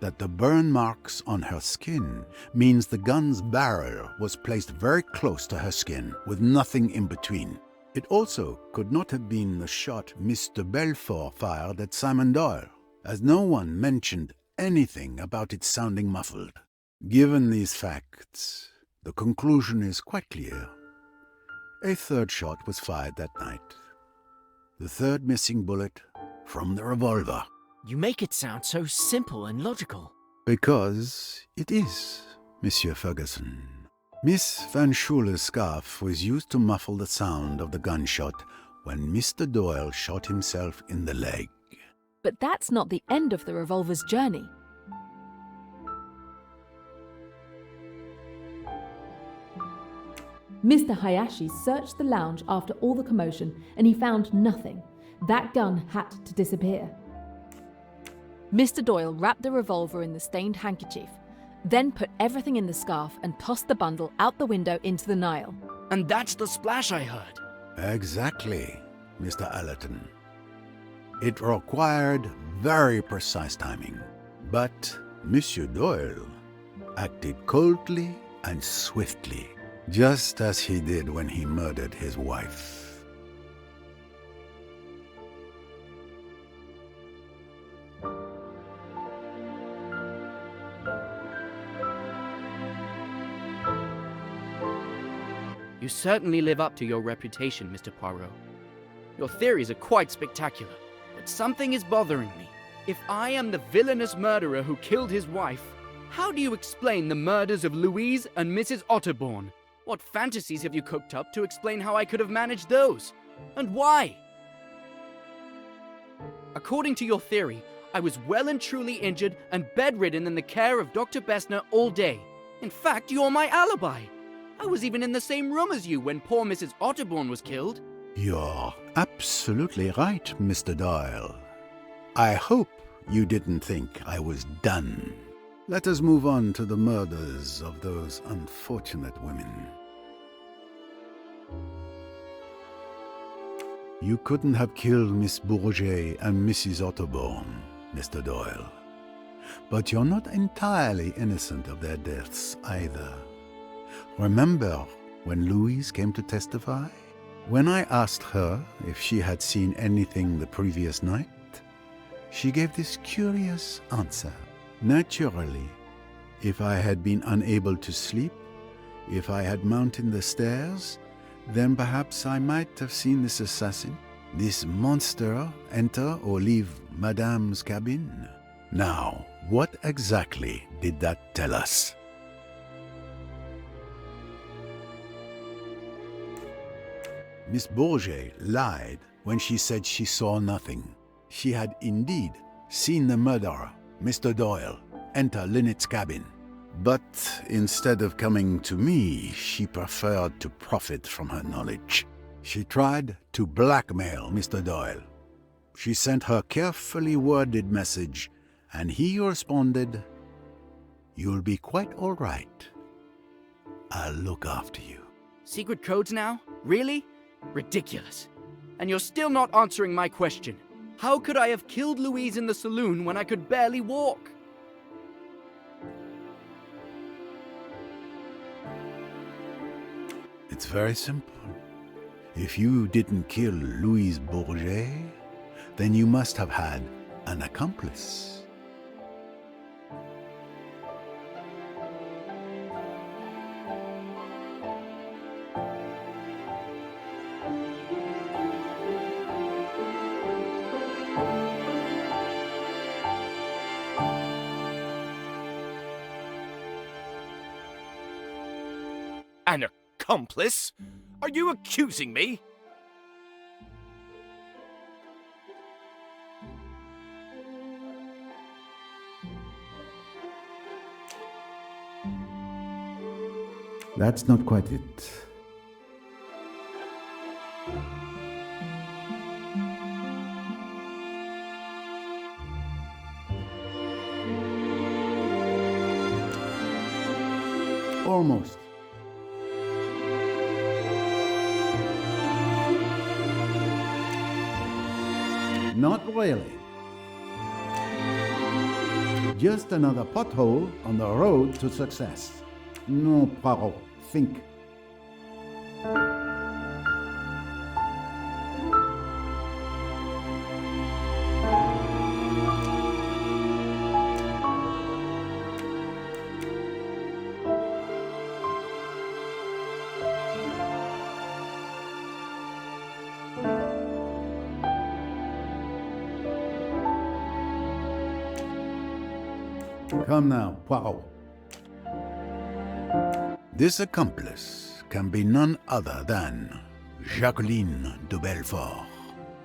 that the burn marks on her skin means the gun's barrel was placed very close to her skin with nothing in between. It also could not have been the shot Mr. Belfort fired at Simon Doyle, as no one mentioned anything about it sounding muffled. Given these facts, the conclusion is quite clear. A third shot was fired that night. The third missing bullet from the revolver. You make it sound so simple and logical. Because it is, Monsieur Ferguson. Miss Van Schuler's scarf was used to muffle the sound of the gunshot when Mr. Doyle shot himself in the leg. But that's not the end of the revolver's journey. Mr. Hayashi searched the lounge after all the commotion and he found nothing. That gun had to disappear. Mr. Doyle wrapped the revolver in the stained handkerchief, then put everything in the scarf and tossed the bundle out the window into the Nile. And that's the splash I heard. Exactly, Mr. Allerton. It required very precise timing, but Monsieur Doyle acted coldly and swiftly, just as he did when he murdered his wife. You certainly live up to your reputation, Mr. Poirot. Your theories are quite spectacular, but something is bothering me. If I am the villainous murderer who killed his wife, how do you explain the murders of Louise and Mrs. Otterbourne? What fantasies have you cooked up to explain how I could have managed those? And why? According to your theory, I was well and truly injured and bedridden in the care of Dr. Bessner all day. In fact, you're my alibi. I was even in the same room as you when poor Mrs. Otterbourne was killed. You're absolutely right, Mr. Doyle. I hope you didn't think I was done. Let us move on to the murders of those unfortunate women. You couldn't have killed Miss Bourget and Mrs. Otterbourne, Mr. Doyle. But you're not entirely innocent of their deaths either. Remember when Louise came to testify? When I asked her if she had seen anything the previous night, she gave this curious answer. Naturally, if I had been unable to sleep, if I had mounted the stairs, Then perhaps I might have seen this assassin, this monster, enter or leave Madame's cabin. Now, what exactly did that tell us? Miss Bourget lied when she said she saw nothing. She had indeed seen the murderer, Mr. Doyle, enter Lynette's cabin. But instead of coming to me, she preferred to profit from her knowledge. She tried to blackmail Mr. Doyle. She sent her carefully worded message, and he responded, "You'll be quite all right. I'll look after you." Secret codes now? Really? Ridiculous. And you're still not answering my question. How could I have killed Louise in the saloon when I could barely walk? It's very simple. If you didn't kill Louise Bourget, then you must have had an accomplice. An accomplice? Are you accusing me? That's not quite it. Almost. Not really. Just another pothole on the road to success. No, Poirot, think. Come now, Poirot. This accomplice can be none other than Jacqueline de Belfort.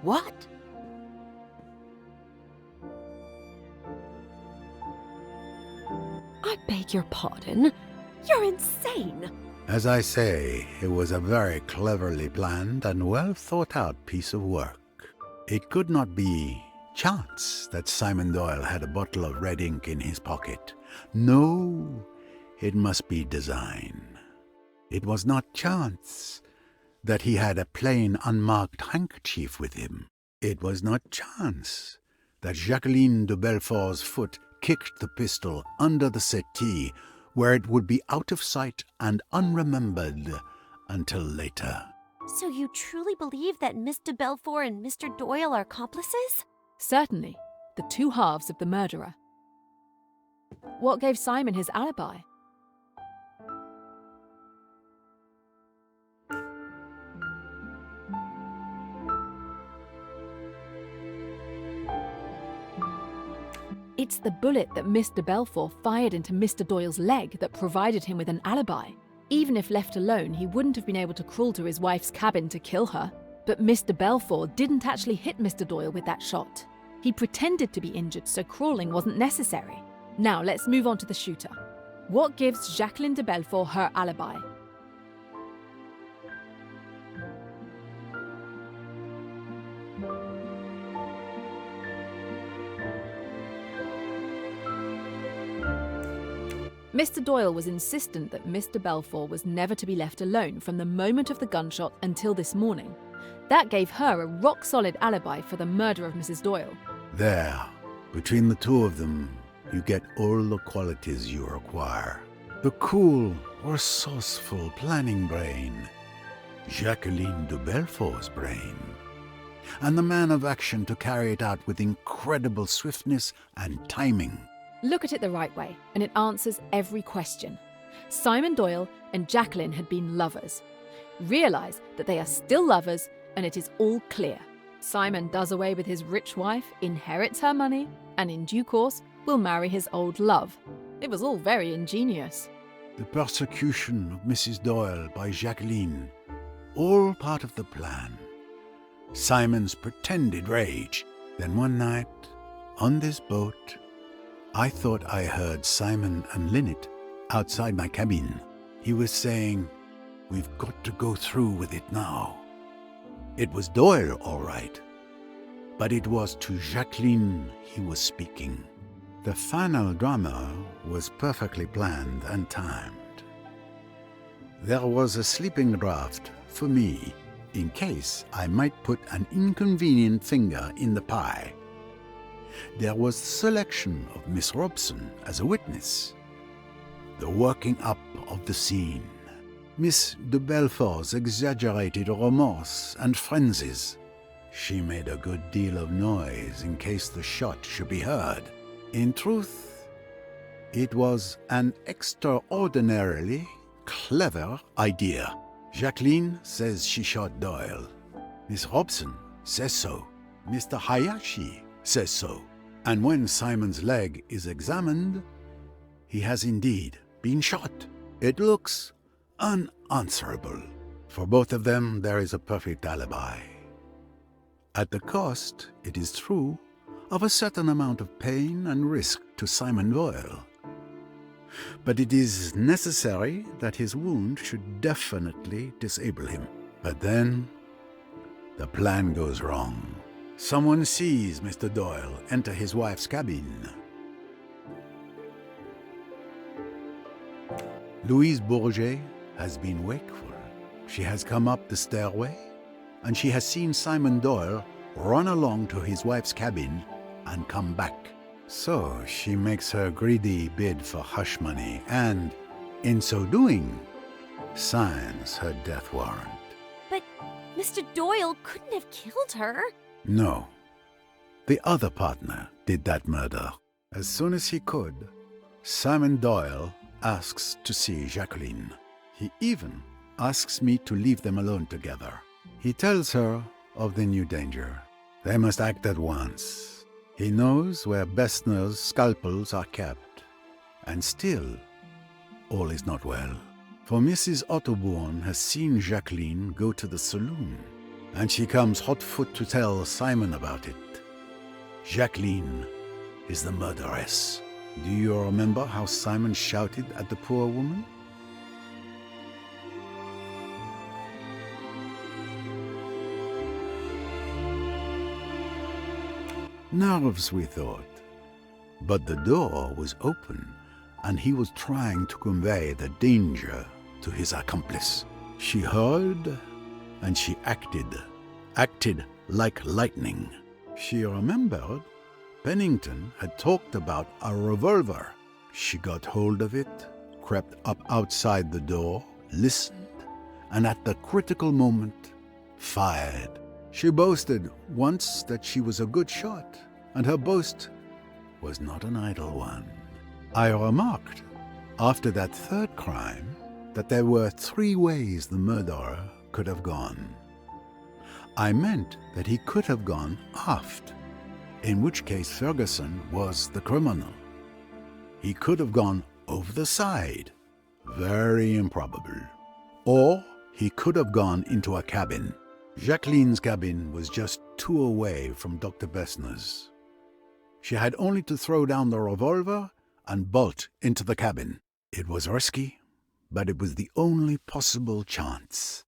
What? I beg your pardon? You're insane! As I say, it was a very cleverly planned and well thought out piece of work. It could not be chance that Simon Doyle had a bottle of red ink in his pocket. No, it must be design. It was not chance that he had a plain unmarked handkerchief with him. It was not chance that Jacqueline de Belfort's foot kicked the pistol under the settee, where it would be out of sight and unremembered until later. So you truly believe that Miss de Belfort and Mr. Doyle are accomplices? Certainly, the two halves of the murderer. What gave Simon his alibi? It's the bullet that Miss de Belfort fired into Mr. Doyle's leg that provided him with an alibi. Even if left alone, he wouldn't have been able to crawl to his wife's cabin to kill her. But Mr. Belfort didn't actually hit Mr. Doyle with that shot. He pretended to be injured, so crawling wasn't necessary. Now let's move on to the shooter. What gives Jacqueline de Belfort her alibi? Mr. Doyle was insistent that Mr. Belfort was never to be left alone from the moment of the gunshot until this morning. That gave her a rock-solid alibi for the murder of Mrs. Doyle. There, between the two of them, you get all the qualities you require. The cool, resourceful planning brain, Jacqueline de Belfort's brain, and the man of action to carry it out with incredible swiftness and timing. Look at it the right way, and it answers every question. Simon Doyle and Jacqueline had been lovers. realise that they are still lovers, and it is all clear. Simon does away with his rich wife, inherits her money, and in due course will marry his old love. It was all very ingenious. The persecution of Mrs. Doyle by Jacqueline, all part of the plan. Simon's pretended rage. Then one night, on this boat, I thought I heard Simon and Lynette outside my cabin. He was saying, "We've got to go through with it now." It was Doyle, all right, but it was to Jacqueline he was speaking. The final drama was perfectly planned and timed. There was a sleeping draught for me, in case I might put an inconvenient finger in the pie. There was the selection of Miss Robson as a witness, the working up of the scene, Miss de Belfort's exaggerated remorse and frenzies. She made a good deal of noise in case the shot should be heard. In truth, it was an extraordinarily clever idea. Jacqueline says she shot Doyle. Miss Robson says so. Mr. Hayashi says so. And when Simon's leg is examined, he has indeed been shot. It looks unanswerable. For both of them, there is a perfect alibi. At the cost, it is true, of a certain amount of pain and risk to Simon Doyle. But it is necessary that his wound should definitely disable him. But then, the plan goes wrong. Someone sees Mr. Doyle enter his wife's cabin. Louise Bourget has been wakeful. She has come up the stairway, and she has seen Simon Doyle run along to his wife's cabin and come back. So she makes her greedy bid for hush money and, in so doing, signs her death warrant. But Mr. Doyle couldn't have killed her. No. The other partner did that murder. As soon as he could, Simon Doyle asks to see Jacqueline. He even asks me to leave them alone together. He tells her of the new danger. They must act at once. He knows where Bessner's scalpels are kept. And still, all is not well. For Mrs. Otterbourne has seen Jacqueline go to the saloon, and she comes hot foot to tell Simon about it. Jacqueline is the murderess. Do you remember how Simon shouted at the poor woman? Nerves, we thought. But the door was open, and he was trying to convey the danger to his accomplice. She heard, and she acted like lightning. She remembered Pennington had talked about a revolver. She got hold of it, crept up outside the door, listened, and at the critical moment, fired. She boasted once that she was a good shot, and her boast was not an idle one. I remarked, after that third crime, that there were 3 ways the murderer could have gone. I meant that he could have gone aft, in which case Ferguson was the criminal. He could have gone over the side, very improbable. Or he could have gone into a cabin. Jacqueline's cabin was just 2 away from Dr. Bessner's. She had only to throw down the revolver and bolt into the cabin. It was risky, but it was the only possible chance.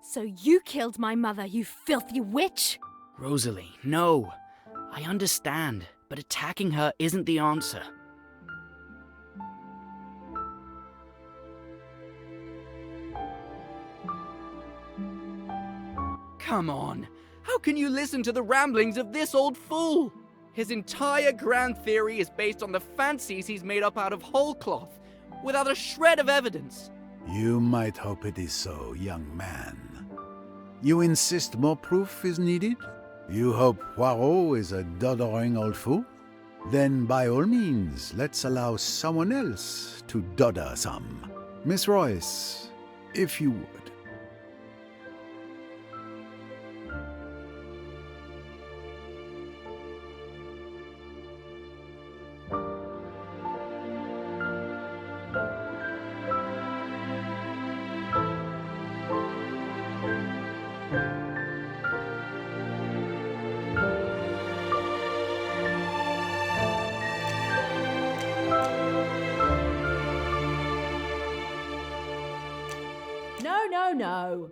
So you killed my mother, you filthy witch! Rosalie, no. I understand, but attacking her isn't the answer. Come on. How can you listen to the ramblings of this old fool? His entire grand theory is based on the fancies he's made up out of whole cloth, without a shred of evidence. You might hope it is so, young man. You insist more proof is needed? You hope Poirot is a doddering old fool? Then by all means, let's allow someone else to dodder some. Miss Royce, if you would. No.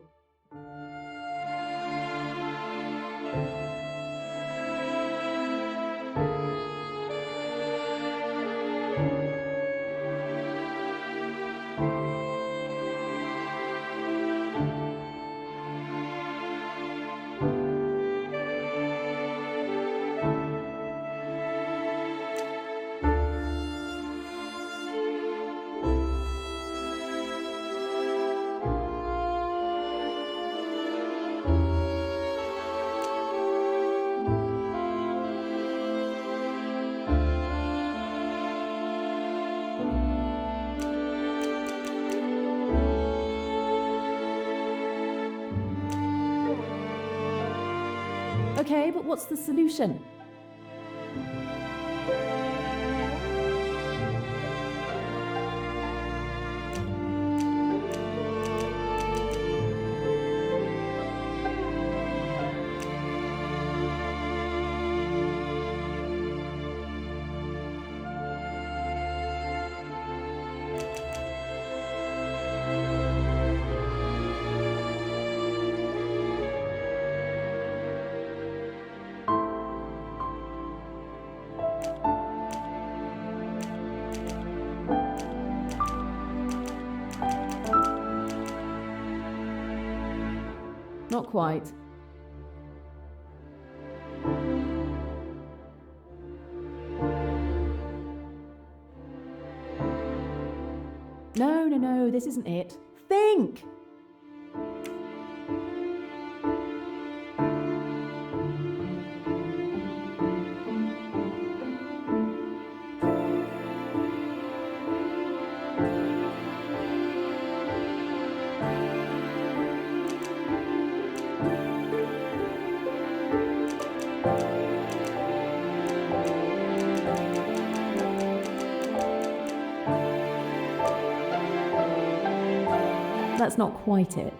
Okay, but what's the solution? Not quite. No, this isn't it. Think! That's not quite it.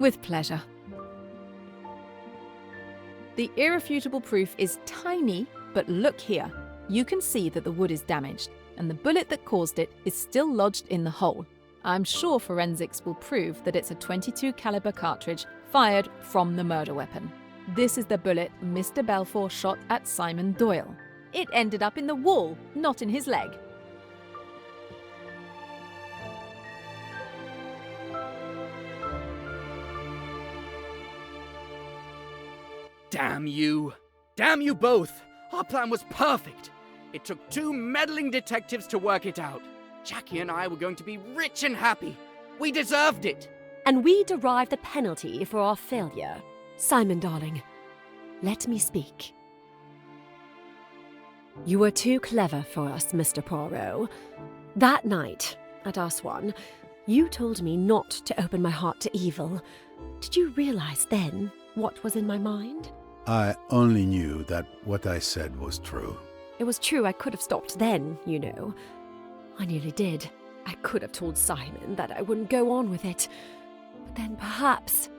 With pleasure. The irrefutable proof is tiny, but look here. You can see that the wood is damaged, and the bullet that caused it is still lodged in the hole. I'm sure forensics will prove that it's a .22 caliber cartridge fired from the murder weapon. This is the bullet Mr. Balfour shot at Simon Doyle. It ended up in the wall, not in his leg. Damn you! Damn you both! Our plan was perfect! It took 2 meddling detectives to work it out. Jackie and I were going to be rich and happy. We deserved it! And we derive the penalty for our failure. Simon, darling, let me speak. You were too clever for us, Mr. Poirot. That night, at Aswan, you told me not to open my heart to evil. Did you realize then what was in my mind? I only knew that what I said was true. It was true I could have stopped then, you know. I nearly did. I could have told Simon that I wouldn't go on with it. But then perhaps...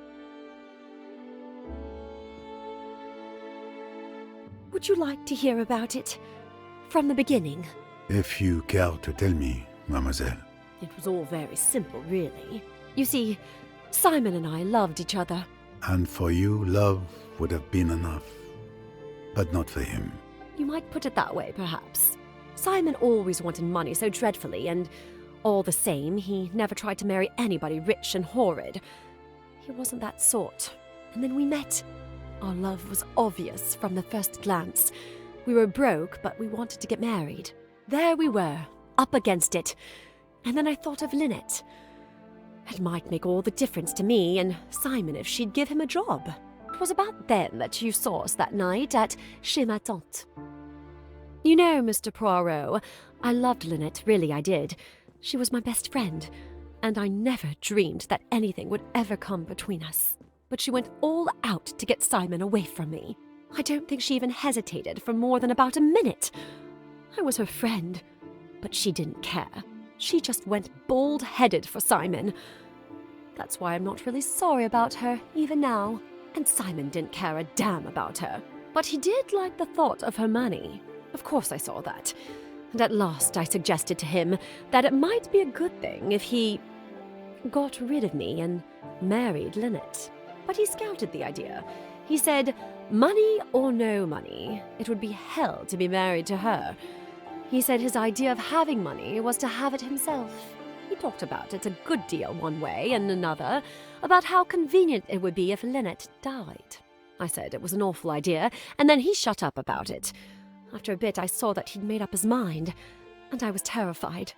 Would you like to hear about it? From the beginning? If you care to tell me, mademoiselle. It was all very simple, really. You see, Simon and I loved each other. And for you, love would have been enough. But not for him. You might put it that way, perhaps. Simon always wanted money so dreadfully, and all the same, he never tried to marry anybody rich and horrid. He wasn't that sort. And then we met. Our love was obvious from the first glance. We were broke, but we wanted to get married. There we were, up against it. And then I thought of Lynette. It might make all the difference to me and Simon if she'd give him a job. It was about then that you saw us that night at Chez ma tante. You know, Mr. Poirot, I loved Lynette, really I did. She was my best friend, and I never dreamed that anything would ever come between us. But she went all out to get Simon away from me. I don't think she even hesitated for more than about a minute. I was her friend, but she didn't care. She just went bald-headed for Simon. That's why I'm not really sorry about her, even now. And Simon didn't care a damn about her. But he did like the thought of her money. Of course I saw that. And at last I suggested to him that it might be a good thing if he got rid of me and married Lynette. But he scouted the idea. He said, money or no money, it would be hell to be married to her. He said his idea of having money was to have it himself. He talked about it a good deal one way and another, about how convenient it would be if Lynette died. I said it was an awful idea, and then he shut up about it. After a bit I saw that he'd made up his mind, and I was terrified.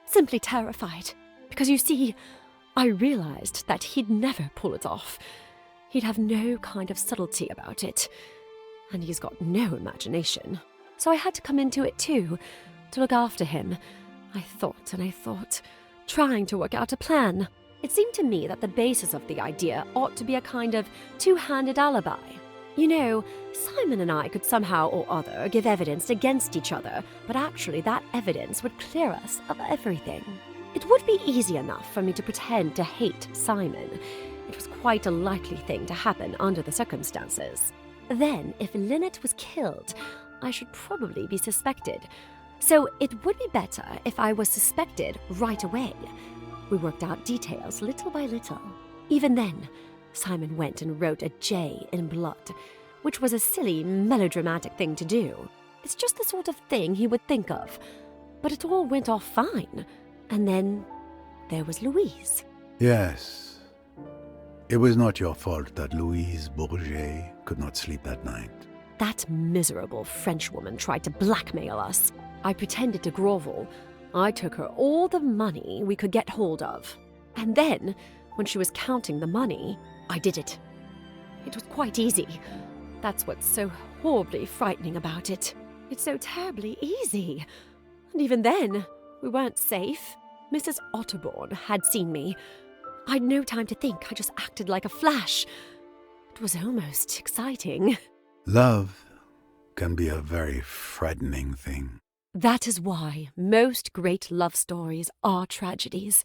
Simply terrified. Because you see, I realized that he'd never pull it off. He'd have no kind of subtlety about it. And he's got no imagination. So I had to come into it too, to look after him. I thought and I thought, trying to work out a plan. It seemed to me that the basis of the idea ought to be a kind of two-handed alibi. You know, Simon and I could somehow or other give evidence against each other, but actually that evidence would clear us of everything. It would be easy enough for me to pretend to hate Simon. It was quite a likely thing to happen under the circumstances. Then, if Lynette was killed, I should probably be suspected. So it would be better if I was suspected right away. We worked out details little by little. Even then, Simon went and wrote a J in blood, which was a silly, melodramatic thing to do. It's just the sort of thing he would think of. But it all went off fine. And then there was Louise. Yes. It was not your fault that Louise Bourget could not sleep that night. That miserable Frenchwoman tried to blackmail us. I pretended to grovel. I took her all the money we could get hold of. And then, when she was counting the money, I did it. It was quite easy. That's what's so horribly frightening about it. It's so terribly easy. And even then, we weren't safe. Mrs. Otterbourne had seen me. I'd no time to think. I just acted like a flash. It was almost exciting. Love can be a very frightening thing. That is why most great love stories are tragedies.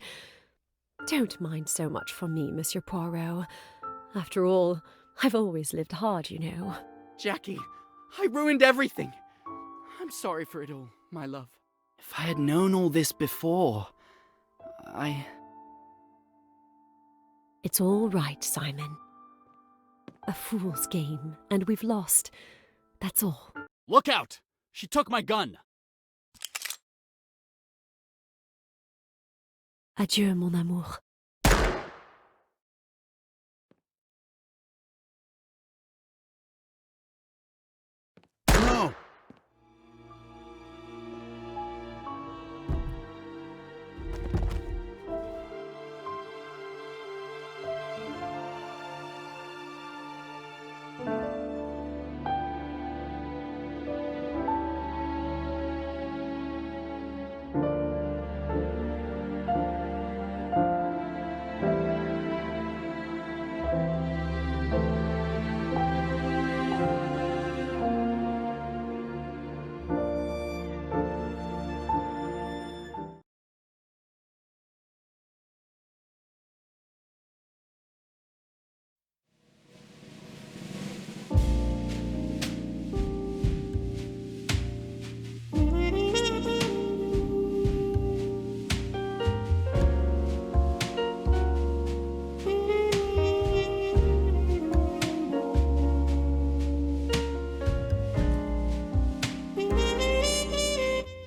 Don't mind so much for me, Monsieur Poirot. After all, I've always lived hard, you know. Jackie, I ruined everything. I'm sorry for it all, my love. If I had known all this before, It's all right, Simon. A fool's game, and we've lost. That's all. Look out! She took my gun! Adieu, mon amour. No!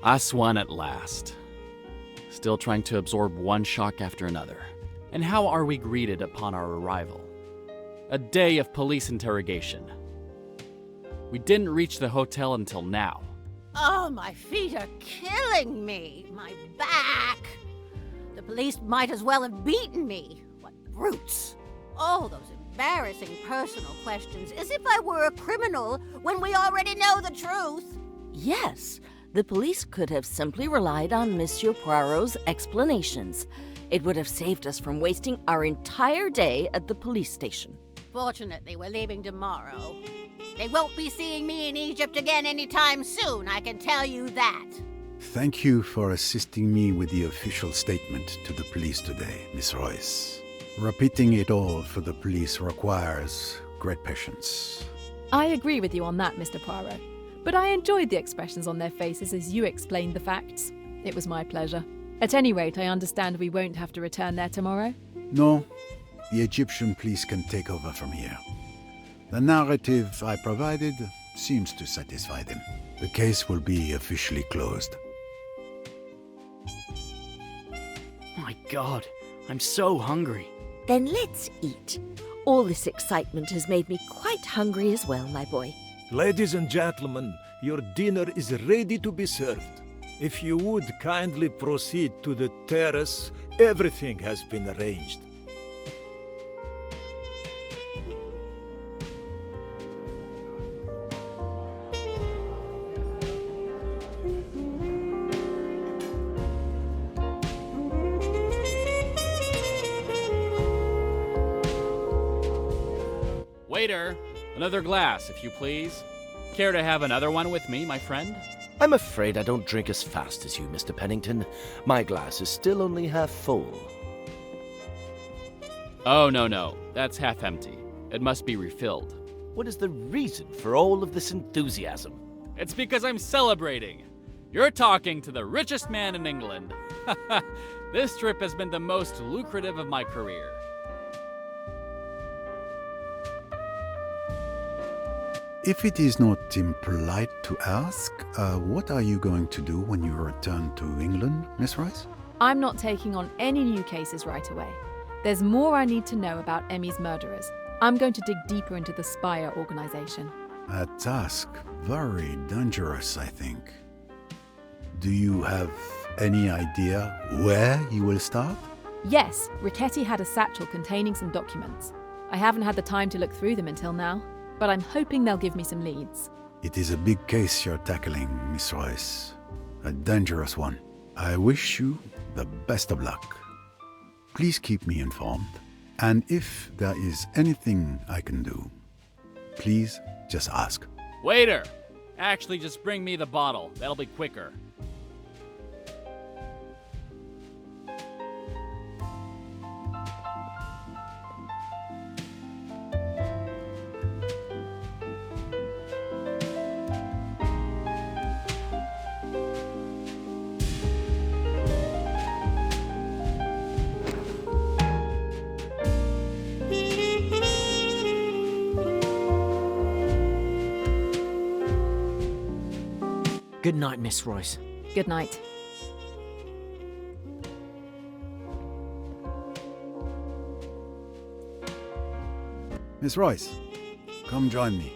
Us won at last. Still trying to absorb one shock after another. And how are we greeted upon our arrival? A day of police interrogation. We didn't reach the hotel until now. Oh, my feet are killing me. My back. The police might as well have beaten me. What brutes. Oh, those embarrassing personal questions, as if I were a criminal when we already know the truth. Yes, the police could have simply relied on Monsieur Poirot's explanations. It would have saved us from wasting our entire day at the police station. Fortunately, we're leaving tomorrow. They won't be seeing me in Egypt again anytime soon, I can tell you that. Thank you for assisting me with the official statement to the police today, Miss Royce. Repeating it all for the police requires great patience. I agree with you on that, Mr. Poirot. But I enjoyed the expressions on their faces as you explained the facts. It was my pleasure. At any rate, I understand we won't have to return there tomorrow. No, the Egyptian police can take over from here. The narrative I provided seems to satisfy them. The case will be officially closed. My God, I'm so hungry. Then let's eat. All this excitement has made me quite hungry as well, my boy. Ladies and gentlemen, your dinner is ready to be served. If you would kindly proceed to the terrace, everything has been arranged. Waiter, another glass, if you please. Care to have another one with me, my friend? I'm afraid I don't drink as fast as you, Mr. Pennington. My glass is still only half full. Oh, no. That's half empty. It must be refilled. What is the reason for all of this enthusiasm? It's because I'm celebrating. You're talking to the richest man in England. This trip has been the most lucrative of my career. If it is not impolite to ask, what are you going to do when you return to England, Miss Rice? I'm not taking on any new cases right away. There's more I need to know about Emmy's murderers. I'm going to dig deeper into the Spire organization. A task very dangerous, I think. Do you have any idea where you will start? Yes, Richetti had a satchel containing some documents. I haven't had the time to look through them until now, but I'm hoping they'll give me some leads. It is a big case you're tackling, Miss Royce. A dangerous one. I wish you the best of luck. Please keep me informed. And if there is anything I can do, please just ask. Waiter! Actually, just bring me the bottle. That'll be quicker. Good night, Miss Royce. Good night. Miss Royce, come join me.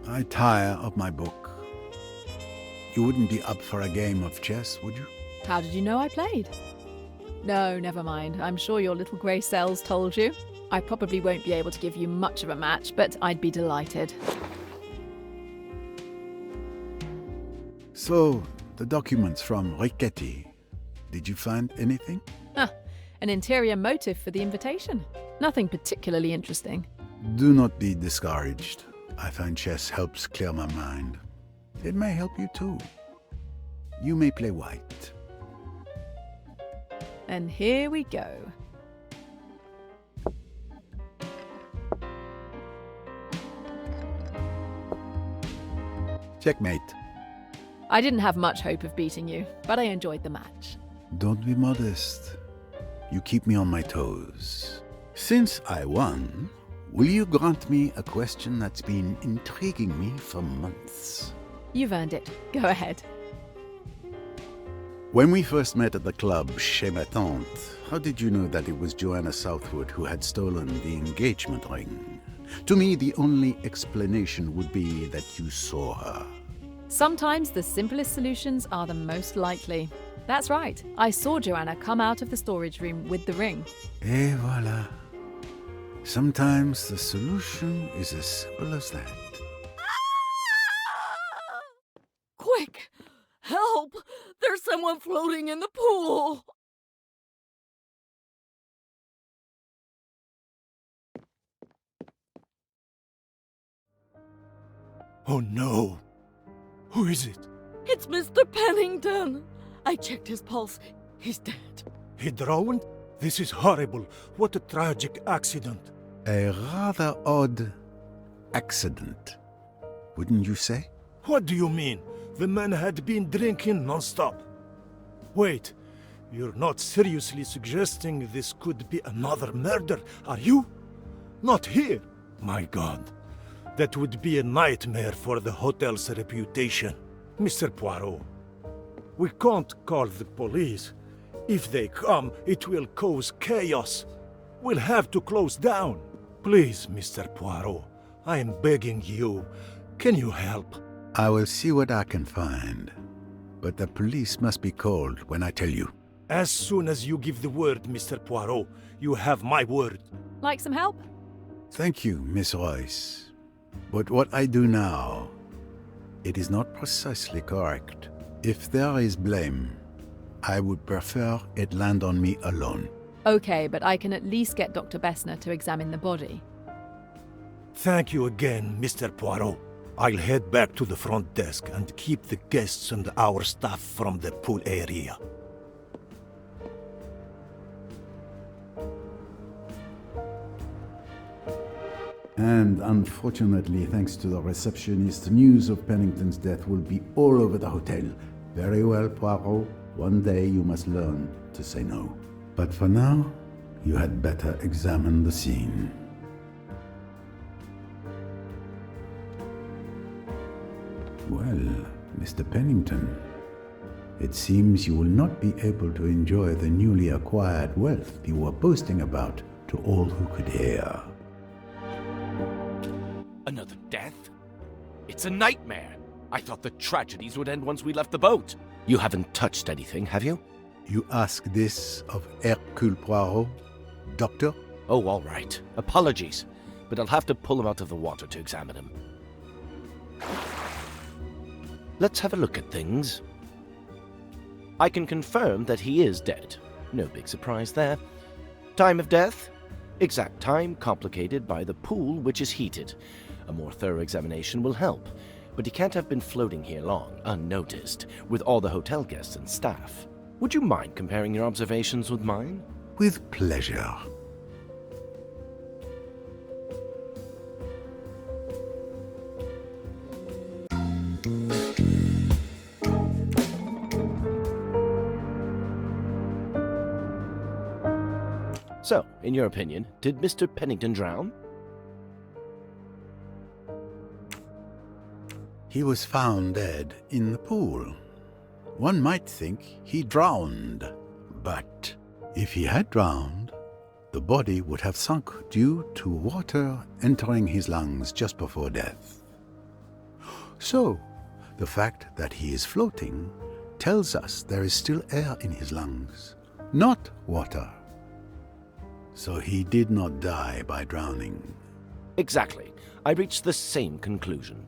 I tire of my book. You wouldn't be up for a game of chess, would you? How did you know I played? No, never mind. I'm sure your little grey cells told you. I probably won't be able to give you much of a match, but I'd be delighted. So, the documents from Riquetti. Did you find anything? An interior motive for the invitation. Nothing particularly interesting. Do not be discouraged. I find chess helps clear my mind. It may help you too. You may play white. And here we go. Checkmate. I didn't have much hope of beating you, but I enjoyed the match. Don't be modest. You keep me on my toes. Since I won, will you grant me a question that's been intriguing me for months? You've earned it. Go ahead. When we first met at the club Chez Ma Tante, how did you know that it was Joanna Southwood who had stolen the engagement ring? To me, the only explanation would be that you saw her. Sometimes the simplest solutions are the most likely. That's right. I saw Joanna come out of the storage room with the ring. Et voilà. Sometimes the solution is as simple as that. Quick! Help! There's someone floating in the pool! Oh no! Who is it? It's Mr. Pennington! I checked his pulse. He's dead. He drowned? This is horrible. What a tragic accident. A rather odd accident, wouldn't you say? What do you mean? The man had been drinking non-stop. Wait, you're not seriously suggesting this could be another murder, are you? Not here. My God, that would be a nightmare for the hotel's reputation. Mr. Poirot, we can't call the police. If they come, it will cause chaos. We'll have to close down. Please, Mr. Poirot, I am begging you. Can you help? I will see what I can find. But the police must be called when I tell you. As soon as you give the word, Mr. Poirot, you have my word. Like some help? Thank you, Miss Royce. But what I do now, it is not precisely correct. If there is blame, I would prefer it land on me alone. Okay, but I can at least get Dr. Bessner to examine the body. Thank you again, Mr. Poirot. I'll head back to the front desk and keep the guests and our staff from the pool area. And unfortunately, thanks to the receptionist, news of Pennington's death will be all over the hotel. Very well, Poirot. One day you must learn to say no. But for now, you had better examine the scene. Well, Mr. Pennington, it seems you will not be able to enjoy the newly acquired wealth you were boasting about to all who could hear. Another death? It's a nightmare. I thought the tragedies would end once we left the boat. You haven't touched anything, have you? You ask this of Hercule Poirot, Doctor? Oh, all right. Apologies. But I'll have to pull him out of the water to examine him. Let's have a look at things. I can confirm that he is dead. No big surprise there. Time of death? Exact time complicated by the pool, which is heated. A more thorough examination will help. But he can't have been floating here long, unnoticed, with all the hotel guests and staff. Would you mind comparing your observations with mine? With pleasure. So, in your opinion, did Mr. Pennington drown? He was found dead in the pool. One might think he drowned, but if he had drowned, the body would have sunk due to water entering his lungs just before death. So, the fact that he is floating tells us there is still air in his lungs, not water. So he did not die by drowning. Exactly. I reached the same conclusion.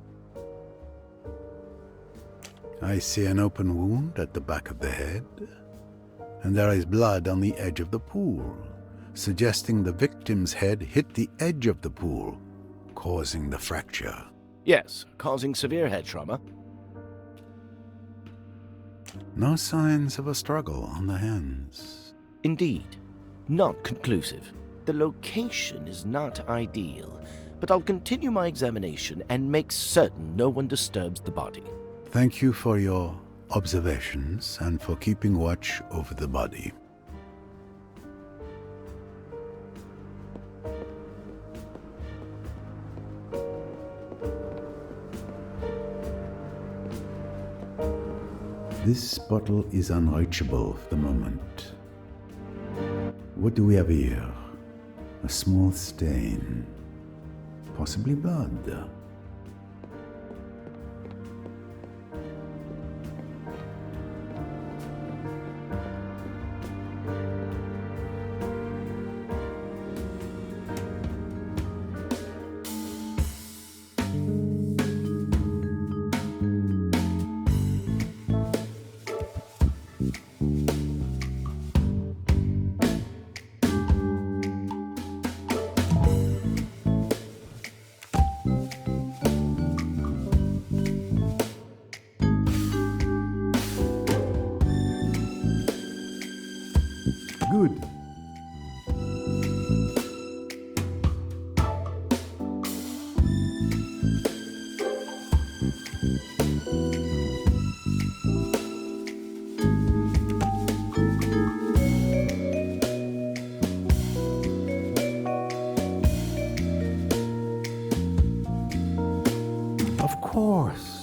I see an open wound at the back of the head, and there is blood on the edge of the pool, suggesting the victim's head hit the edge of the pool, causing the fracture. Yes, causing severe head trauma. No signs of a struggle on the hands. Indeed. Not conclusive. The location is not ideal, but I'll continue my examination and make certain no one disturbs the body. Thank you for your observations and for keeping watch over the body. This bottle is unreachable for the moment. What do we have here? A small stain. Possibly blood. Good. Of course.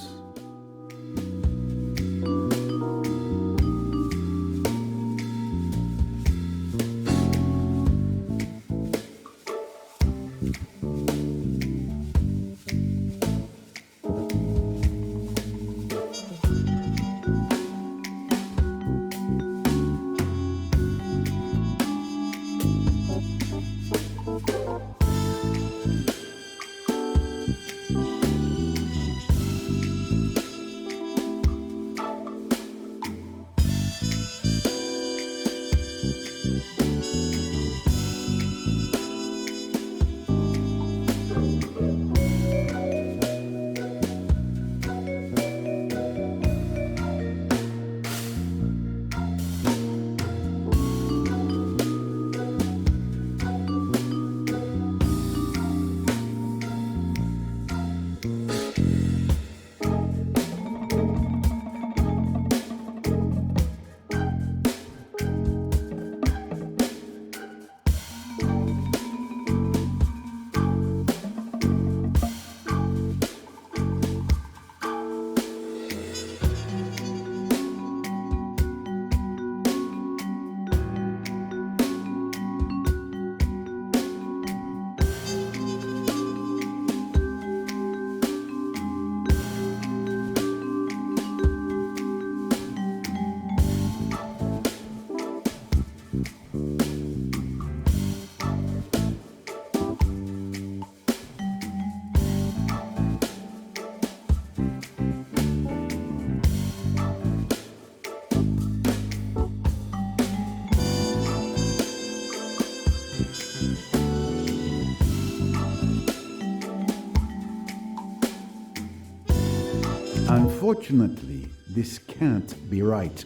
Unfortunately, this can't be right.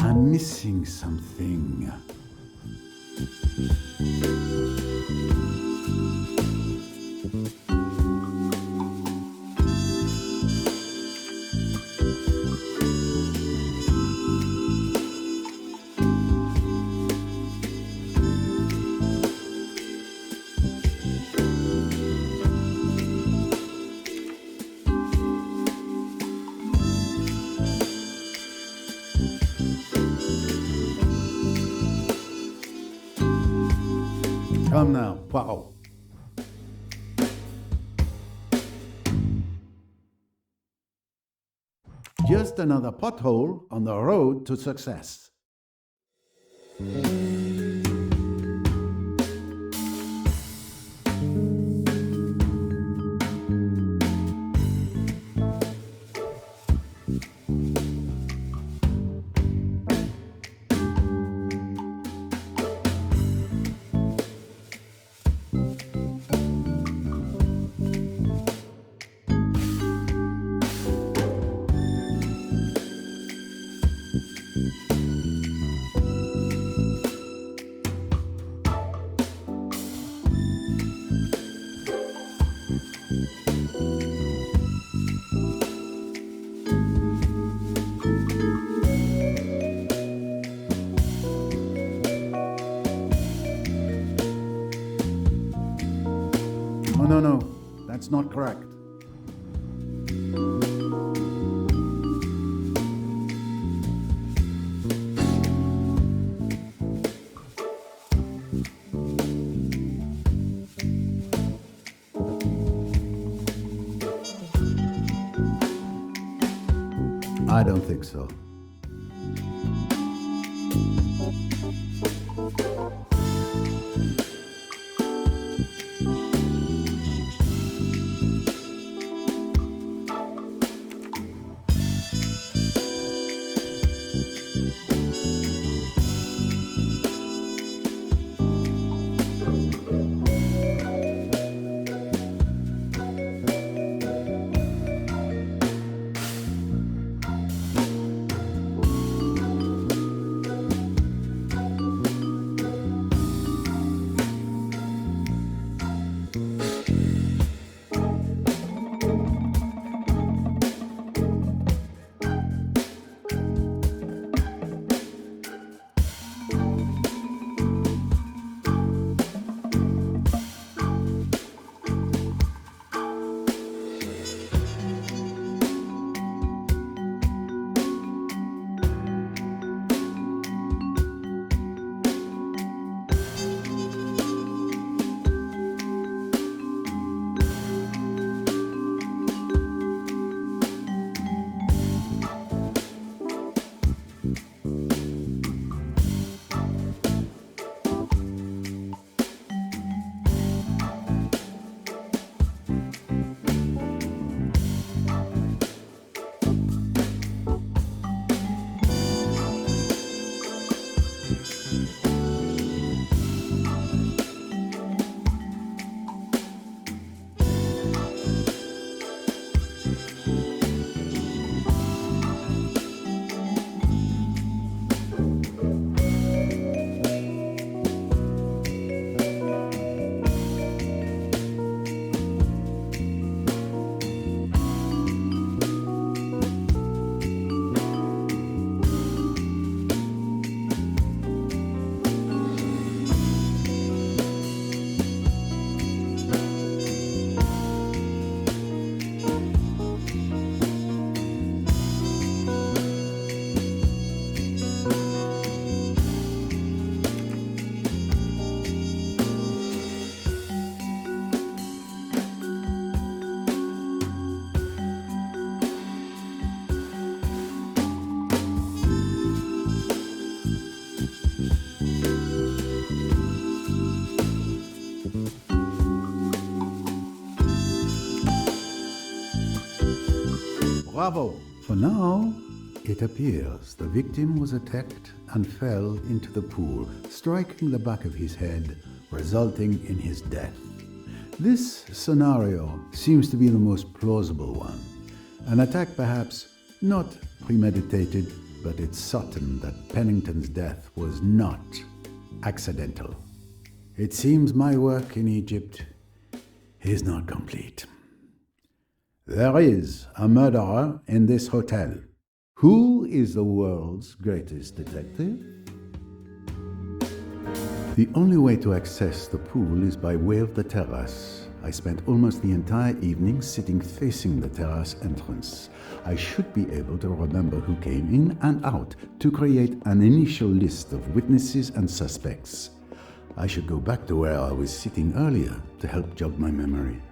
I'm missing something. Come now, wow. Just another pothole on the road to success. No, that's not correct. I don't think so. Bravo! For now, it appears the victim was attacked and fell into the pool, striking the back of his head, resulting in his death. This scenario seems to be the most plausible one. An attack perhaps not premeditated, but it's certain that Pennington's death was not accidental. It seems my work in Egypt is not complete. There is a murderer in this hotel. Who is the world's greatest detective? The only way to access the pool is by way of the terrace. I spent almost the entire evening sitting facing the terrace entrance. I should be able to remember who came in and out to create an initial list of witnesses and suspects. I should go back to where I was sitting earlier to help jog my memory.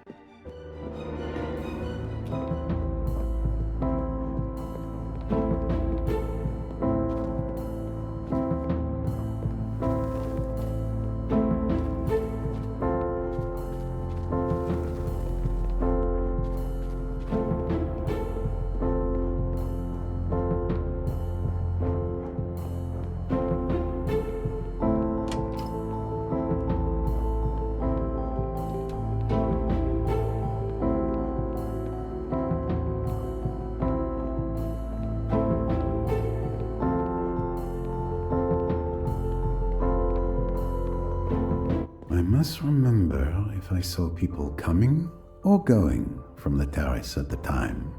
I must remember if I saw people coming or going from the terrace at the time.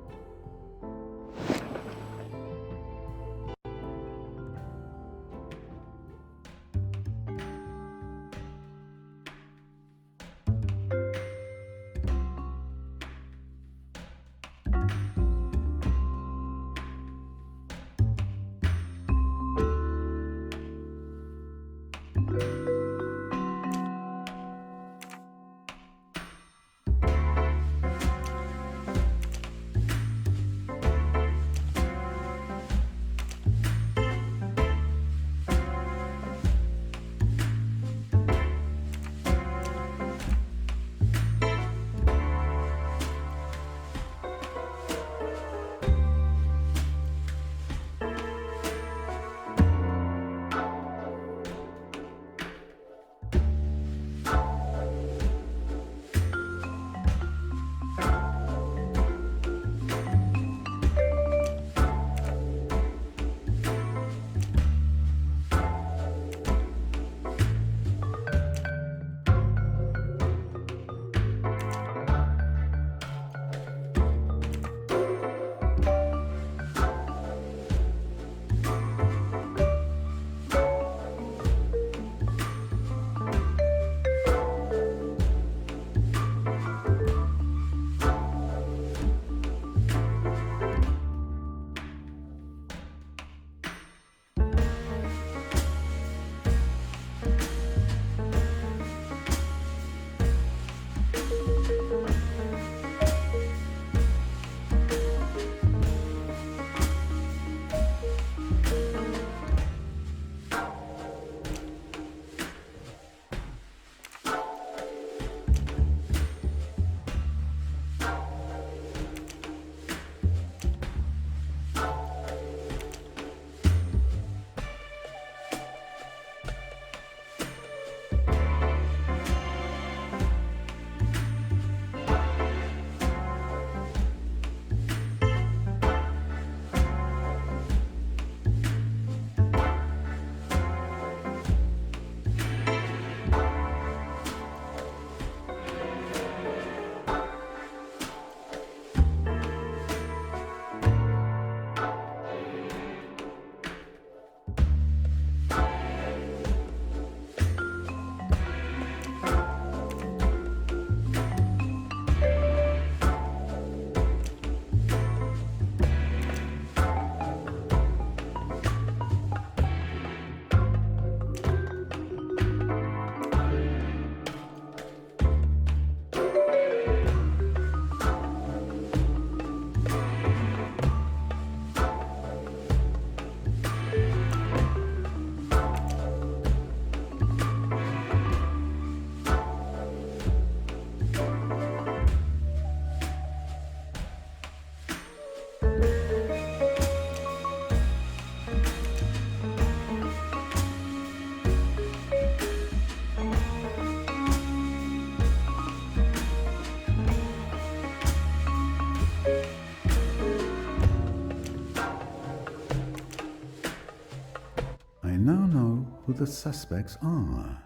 I now know who the suspects are.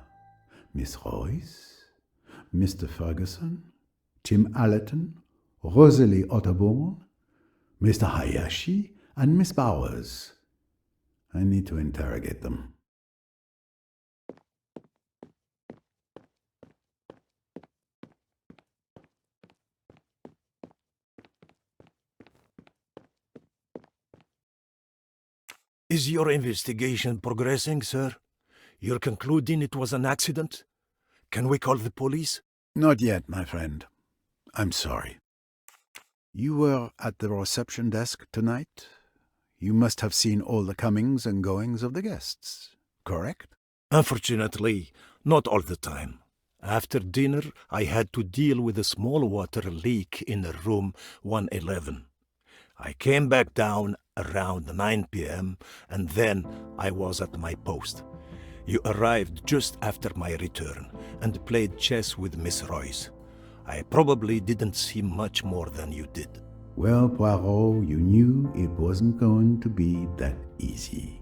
Miss Royce, Mr. Ferguson, Tim Allerton, Rosalie Otterborn, Mr. Hayashi, and Miss Bowers. I need to interrogate them. Is your investigation progressing, sir? You're concluding it was an accident? Can we call the police? Not yet, my friend. I'm sorry. You were at the reception desk tonight? You must have seen all the comings and goings of the guests, correct? Unfortunately, not all the time. After dinner, I had to deal with a small water leak in room 111. I came back down around 9 p.m., and then I was at my post. You arrived just after my return and played chess with Miss Royce. I probably didn't see much more than you did. Well, Poirot, you knew it wasn't going to be that easy.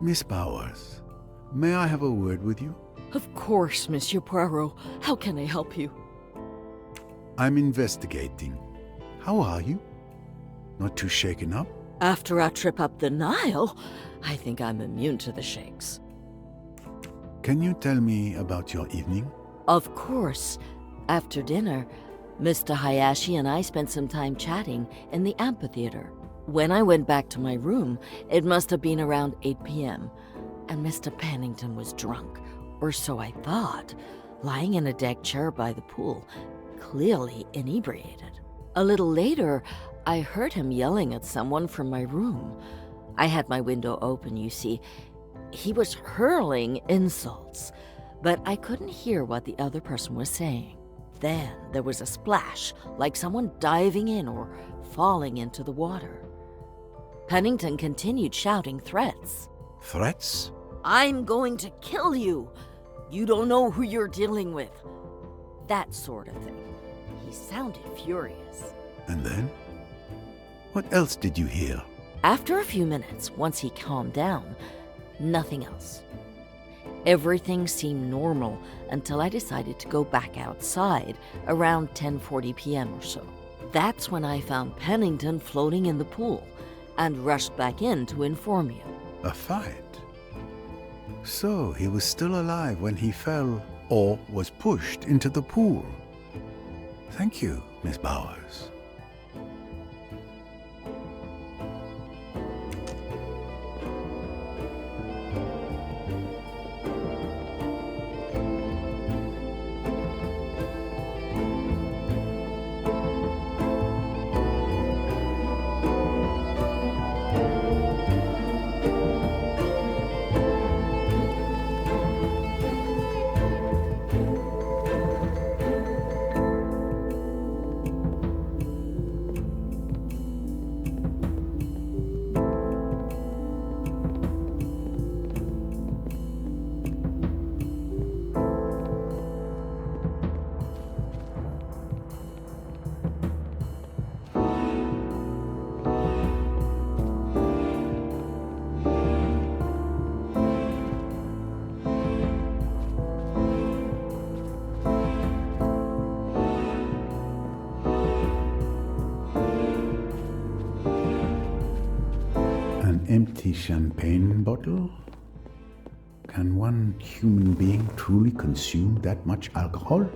Miss Bowers, may I have a word with you? Of course, Monsieur Poirot. How can I help you? I'm investigating. How are you? Not too shaken up? After our trip up the Nile, I think I'm immune to the shakes. Can you tell me about your evening? Of course. After dinner, Mr. Hayashi and I spent some time chatting in the amphitheater. When I went back to my room, it must have been around 8 p.m., and Mr. Pennington was drunk, or so I thought, lying in a deck chair by the pool, clearly inebriated. A little later, I heard him yelling at someone from my room. I had my window open, you see. He was hurling insults, but I couldn't hear what the other person was saying. Then there was a splash, like someone diving in or falling into the water. Pennington continued shouting threats. Threats? I'm going to kill you. You don't know who you're dealing with. That sort of thing. He sounded furious. And then? What else did you hear? After a few minutes, once he calmed down, nothing else. Everything seemed normal until I decided to go back outside around 10:40 p.m. or so. That's when I found Pennington floating in the pool and rushed back in to inform you. A fight? So he was still alive when he fell or was pushed into the pool. Thank you, Miss Bowers. Empty champagne bottle? Can one human being truly consume that much alcohol?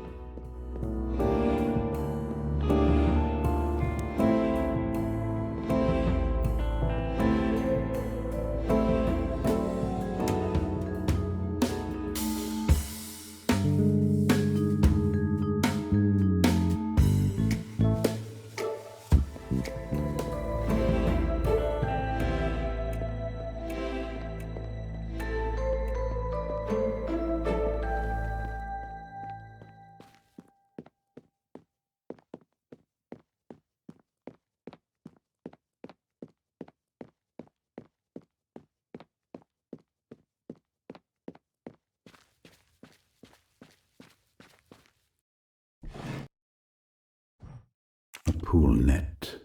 pool net.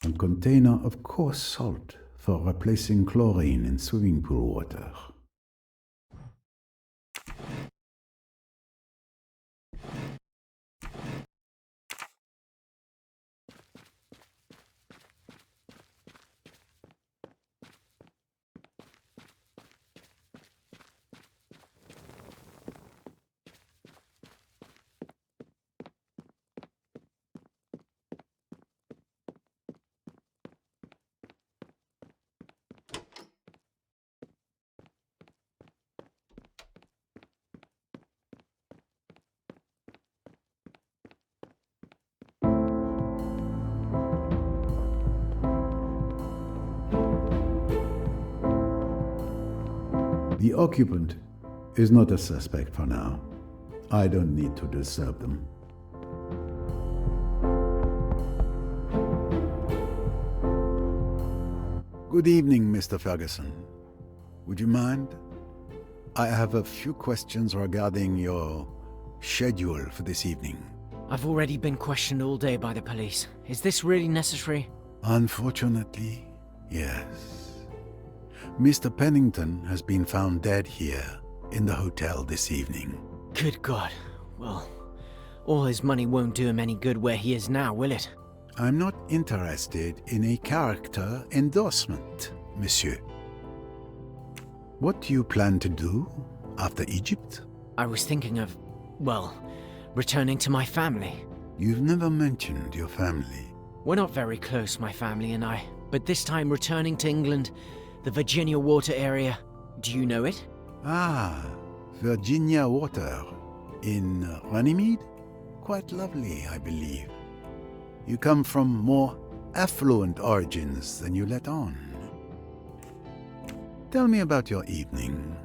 A container of coarse salt for replacing chlorine in swimming pool water. The occupant is not a suspect for now. I don't need to disturb them. Good evening, Mr. Ferguson. Would you mind? I have a few questions regarding your schedule for this evening. I've already been questioned all day by the police. Is this really necessary? Unfortunately, yes. Mr. Pennington has been found dead here in the hotel this evening. Good God. Well, all his money won't do him any good where he is now, will it? I'm not interested in a character endorsement, monsieur. What do you plan to do after Egypt? I was thinking of, well, returning to my family. You've never mentioned your family. We're not very close, my family and I, but this time returning to England, the Virginia Water area. Do you know it? Ah, Virginia Water. In Runnymede? Quite lovely, I believe. You come from more affluent origins than you let on. Tell me about your evening.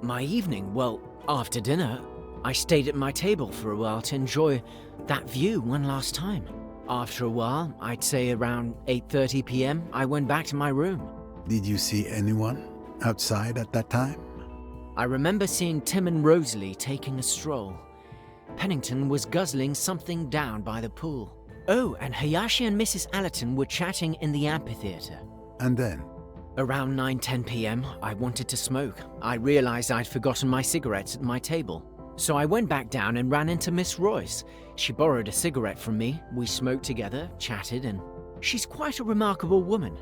My evening? Well, after dinner, I stayed at my table for a while to enjoy that view one last time. After a while, I'd say around 8:30 p.m., I went back to my room. Did you see anyone outside at that time? I remember seeing Tim and Rosalie taking a stroll. Pennington was guzzling something down by the pool. Oh, and Hayashi and Mrs. Allerton were chatting in the amphitheater. And then? Around 9:10 p.m., I wanted to smoke. I realized I'd forgotten my cigarettes at my table. So I went back down and ran into Miss Royce. She borrowed a cigarette from me. We smoked together, chatted, and she's quite a remarkable woman.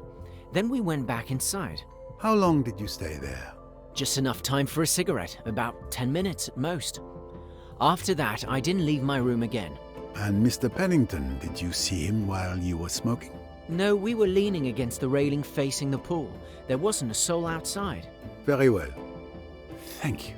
Then we went back inside. How long did you stay there? Just enough time for a cigarette, about 10 minutes at most. After that, I didn't leave my room again. And Mr. Pennington, did you see him while you were smoking? No, we were leaning against the railing facing the pool. There wasn't a soul outside. Very well. Thank you.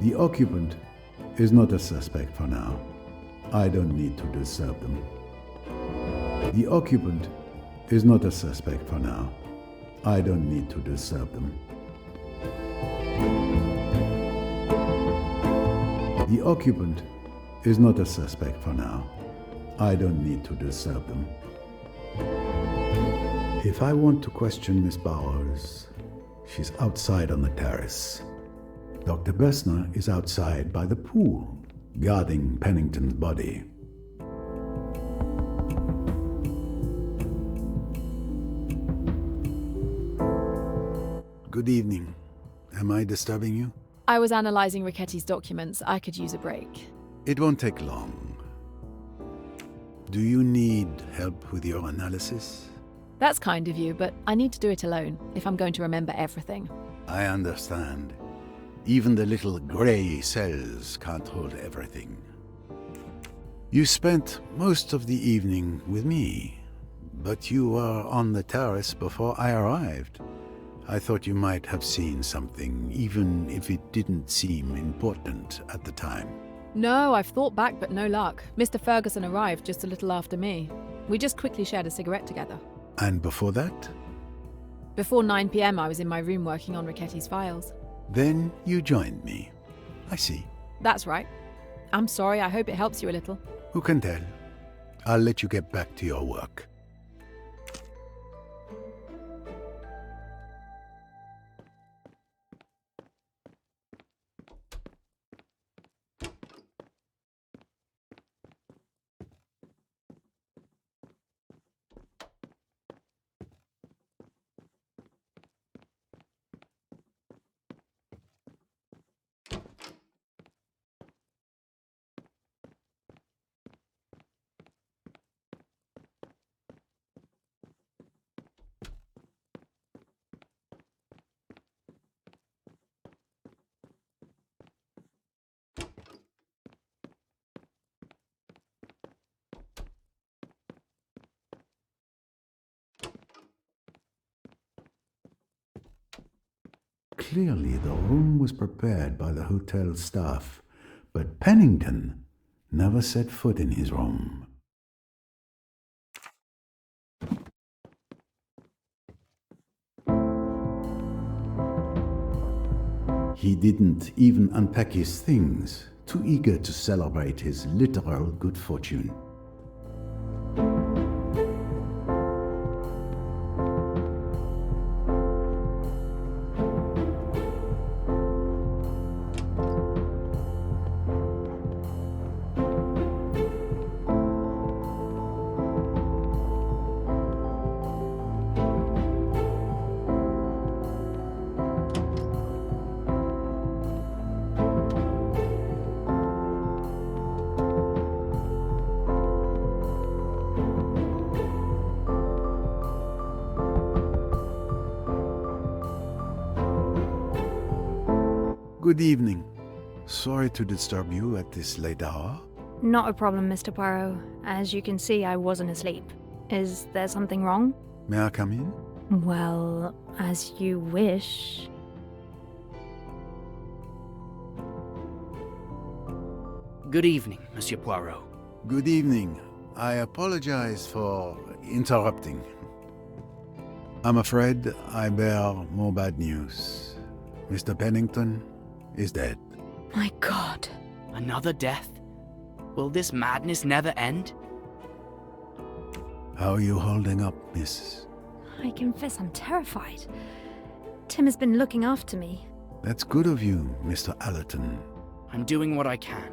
The occupant is not a suspect for now. I don't need to disturb them. The occupant is not a suspect for now. I don't need to disturb them. The occupant is not a suspect for now. I don't need to disturb them. If I want to question Miss Bowers, she's outside on the terrace. Dr. Bessner is outside by the pool, guarding Pennington's body. Good evening. Am I disturbing you? I was analysing Ricchetti's documents. I could use a break. It won't take long. Do you need help with your analysis? That's kind of you, but I need to do it alone if I'm going to remember everything. I understand. Even the little grey cells can't hold everything. You spent most of the evening with me, but you were on the terrace before I arrived. I thought you might have seen something, even if it didn't seem important at the time. No, I've thought back, but no luck. Mr. Ferguson arrived just a little after me. We just quickly shared a cigarette together. And before that? Before 9 p.m. I was in my room working on Ricchetti's files. Then you joined me. I see. That's right. I'm sorry, I hope it helps you a little. Who can tell? I'll let you get back to your work. Clearly, the room was prepared by the hotel staff, but Pennington never set foot in his room. He didn't even unpack his things, too eager to celebrate his literal good fortune. Good evening. Sorry to disturb you at this late hour. Not a problem, Mr. Poirot. As you can see, I wasn't asleep. Is there something wrong? May I come in? Well, as you wish. Good evening, Monsieur Poirot. Good evening. I apologize for interrupting. I'm afraid I bear more bad news. Mr. Pennington is dead. My God. Another death? Will this madness never end? How are you holding up, miss? I confess I'm terrified. Tim has been looking after me. That's good of you, Mr. Allerton. I'm doing what I can.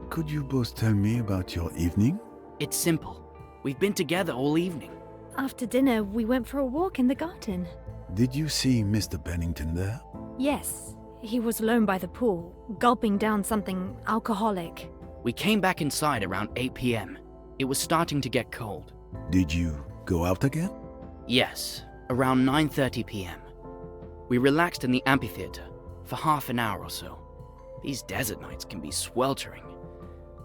Could you both tell me about your evening? It's simple. We've been together all evening. After dinner, we went for a walk in the garden. Did you see Mr. Pennington there? Yes, he was alone by the pool, gulping down something alcoholic. We came back inside around 8 p.m. It was starting to get cold. Did you go out again? Yes, around 9:30 p.m. We relaxed in the amphitheater for half an hour or so. These desert nights can be sweltering.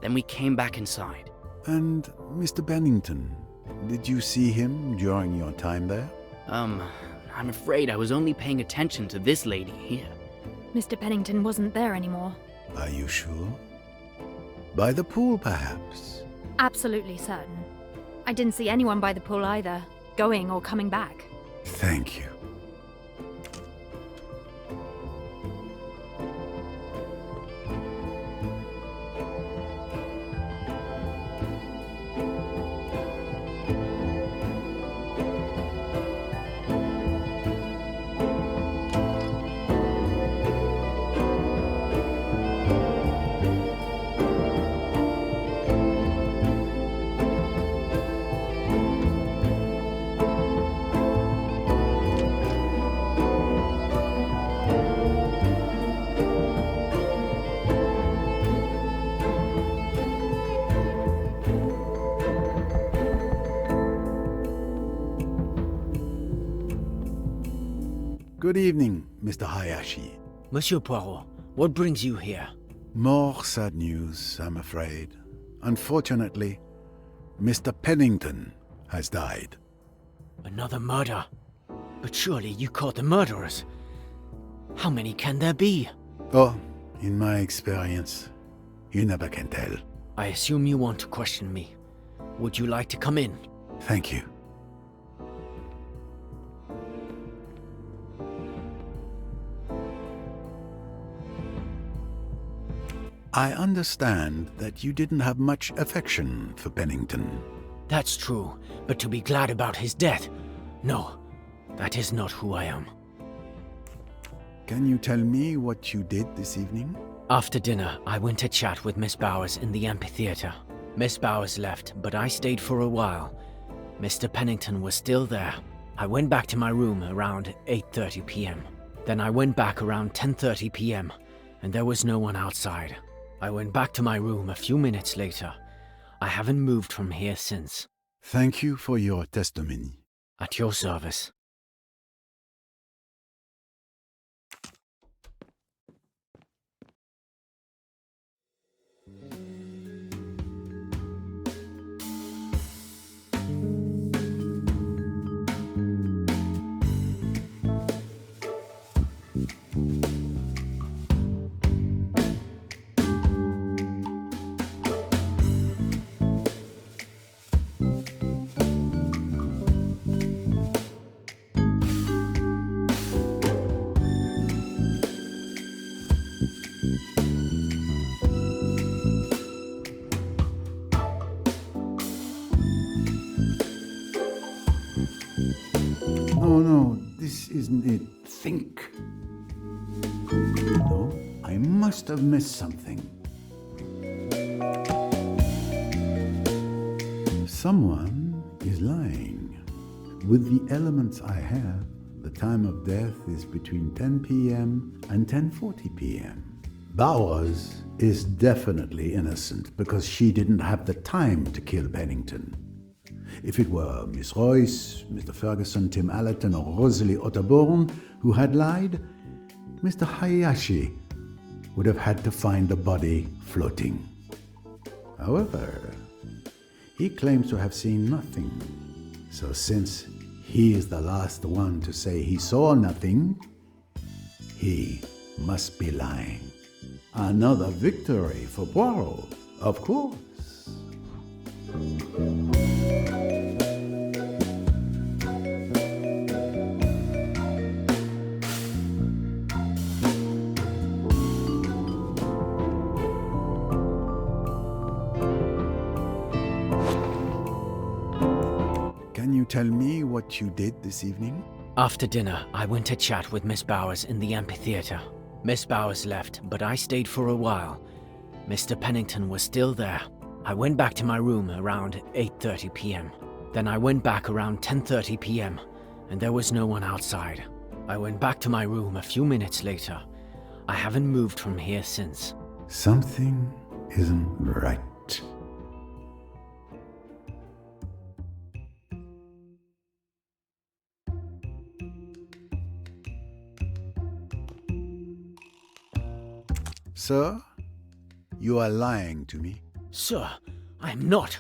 Then we came back inside. And Mr. Pennington, did you see him during your time there? I'm afraid I was only paying attention to this lady here. Mr. Pennington wasn't there anymore. Are you sure? By the pool, perhaps? Absolutely certain. I didn't see anyone by the pool either, going or coming back. Thank you. Good evening, Mr. Hayashi. Monsieur Poirot, what brings you here? More sad news, I'm afraid. Unfortunately, Mr. Pennington has died. Another murder? But surely you caught the murderers. How many can there be? Oh, in my experience, you never can tell. I assume you want to question me. Would you like to come in? Thank you. I understand that you didn't have much affection for Pennington. That's true, but to be glad about his death? No, that is not who I am. Can you tell me what you did this evening? After dinner, I went to chat with Miss Bowers in the amphitheater. Miss Bowers left, but I stayed for a while. Mr. Pennington was still there. I went back to my room around 8:30 p.m. Then I went back around 10:30 p.m., and there was no one outside. I went back to my room a few minutes later. I haven't moved from here since. Thank you for your testimony. At your service. No, this isn't it. Think. No, I must have missed something. Someone is lying. With the elements I have, the time of death is between 10 p.m. and 10:40 p.m. Bowers is definitely innocent because she didn't have the time to kill Pennington. If it were Miss Royce, Mr. Ferguson, Tim Allerton, or Rosalie Otterborn who had lied, Mr. Hayashi would have had to find the body floating. However, he claims to have seen nothing. So since he is the last one to say he saw nothing, he must be lying. Another victory for Poirot, of course. Can you tell me what you did this evening? After dinner, I went to chat with Miss Bowers in the amphitheater. Miss Bowers left, but I stayed for a while. Mr. Pennington was still there. I went back to my room around 8:30 p.m. Then I went back around 10:30 p.m., and there was no one outside. I went back to my room a few minutes later. I haven't moved from here since. Something isn't right. Sir, you are lying to me. Sir, I am not.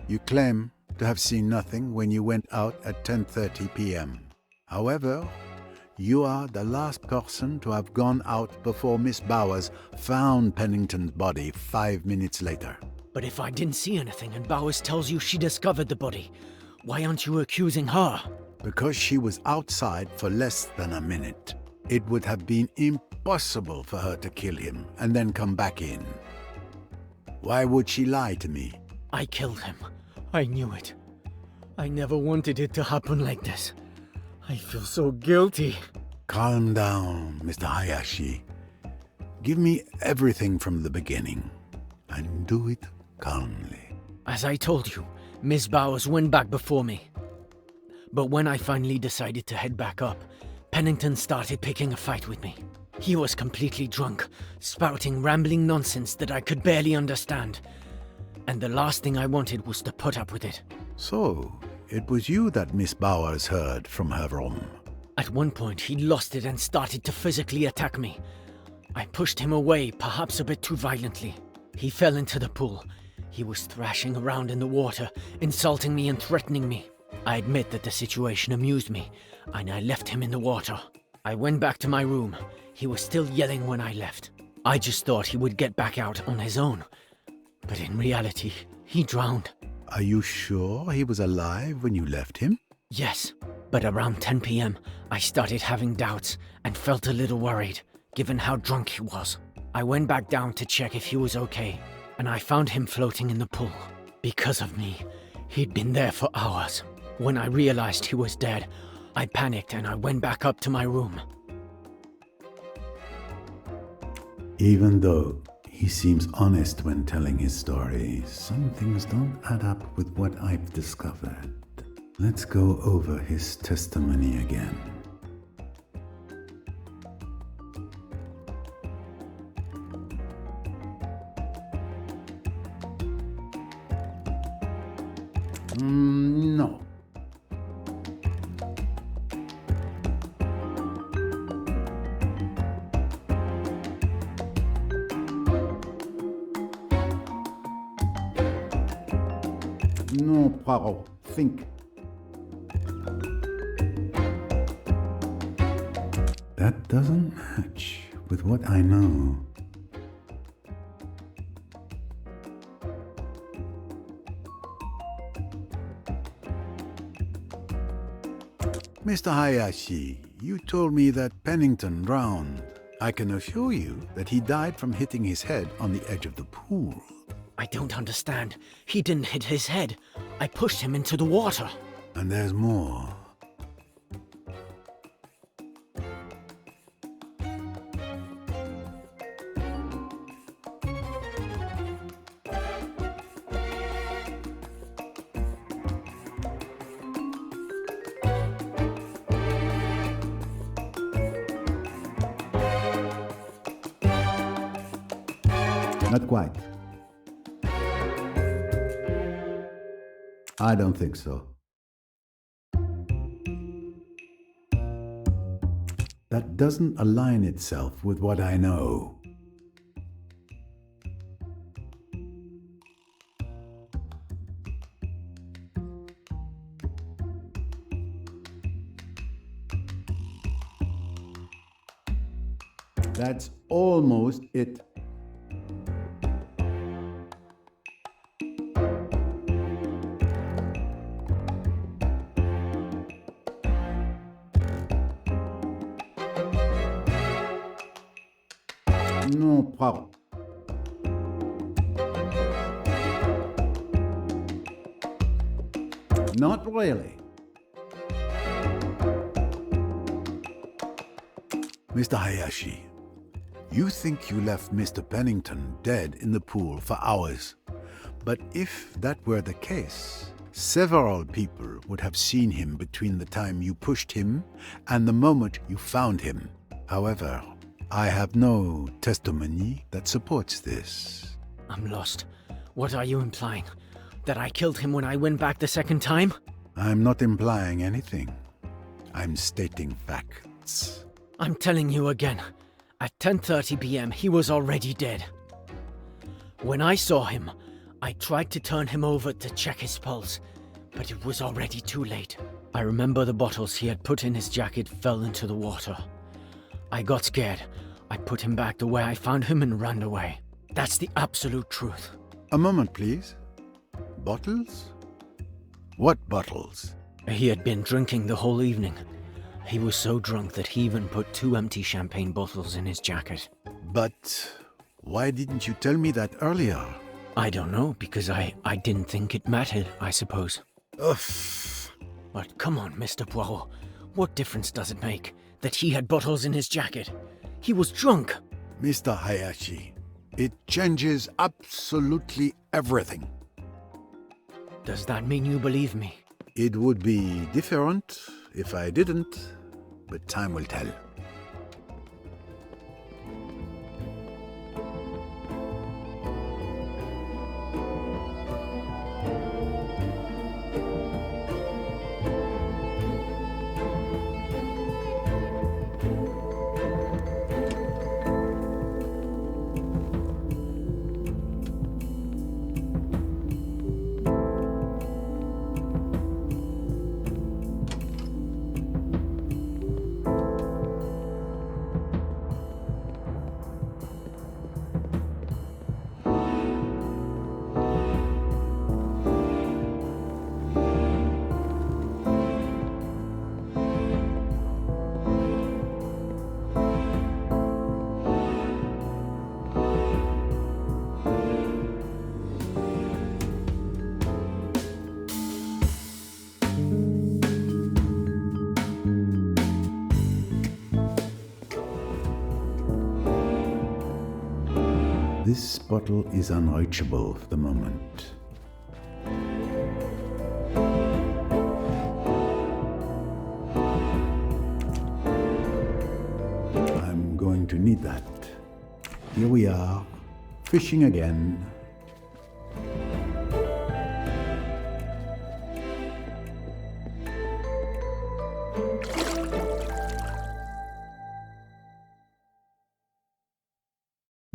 You claim to have seen nothing when you went out at 10:30 p.m. However, you are the last person to have gone out before Miss Bowers found Pennington's body 5 minutes later. But if I didn't see anything and Bowers tells you she discovered the body, why aren't you accusing her? Because she was outside for less than a minute. It would have been impossible for her to kill him and then come back in. Why would she lie to me? I killed him. I knew it. I never wanted it to happen like this. I feel so guilty. Calm down, Mr. Hayashi. Give me everything from the beginning, and do it calmly. As I told you, Miss Bowers went back before me. But when I finally decided to head back up, Pennington started picking a fight with me. He was completely drunk, spouting rambling nonsense that I could barely understand. And the last thing I wanted was to put up with it. So, it was you that Miss Bowers heard from her room. At one point, he lost it and started to physically attack me. I pushed him away, perhaps a bit too violently. He fell into the pool. He was thrashing around in the water, insulting me and threatening me. I admit that the situation amused me, and I left him in the water. I went back to my room. He was still yelling when I left. I just thought he would get back out on his own, But in reality, he drowned. Are you sure he was alive when you left him? Yes, but around 10 p.m., I started having doubts and felt a little worried, given how drunk he was. I went back down to check if he was okay, and I found him floating in the pool. Because of me, he'd been there for hours. When I realized he was dead, I panicked and I went back up to my room. Even though he seems honest when telling his story, some things don't add up with what I've discovered. Let's go over his testimony again. No. No, Poirot. Think. That doesn't match with what I know. Mr. Hayashi, you told me that Pennington drowned. I can assure you that he died from hitting his head on the edge of the pool. I don't understand. He didn't hit his head. I pushed him into the water. And there's more. Not quite. I don't think so. That doesn't align itself with what I know. That's almost it. No problem. Not really. Mr. Hayashi, you think you left Mr. Pennington dead in the pool for hours. But if that were the case, several people would have seen him between the time you pushed him and the moment you found him. However, I have no testimony that supports this. I'm lost. What are you implying? That I killed him when I went back the second time? I'm not implying anything. I'm stating facts. I'm telling you again. At 10:30 p.m., he was already dead. When I saw him, I tried to turn him over to check his pulse, but it was already too late. I remember the bottles he had put in his jacket fell into the water. I got scared. I put him back the way I found him and ran away. That's the absolute truth. A moment, please. Bottles? What bottles? He had been drinking the whole evening. He was so drunk that he even put 2 empty champagne bottles in his jacket. But why didn't you tell me that earlier? I don't know, because I didn't think it mattered, I suppose. Ugh. But come on, Mr. Poirot. What difference does it make that he had bottles in his jacket? He was drunk. Mr. Hayashi, it changes absolutely everything. Does that mean you believe me? It would be different if I didn't, but time will tell. This bottle is unreachable for the moment. I'm going to need that. Here we are, fishing again.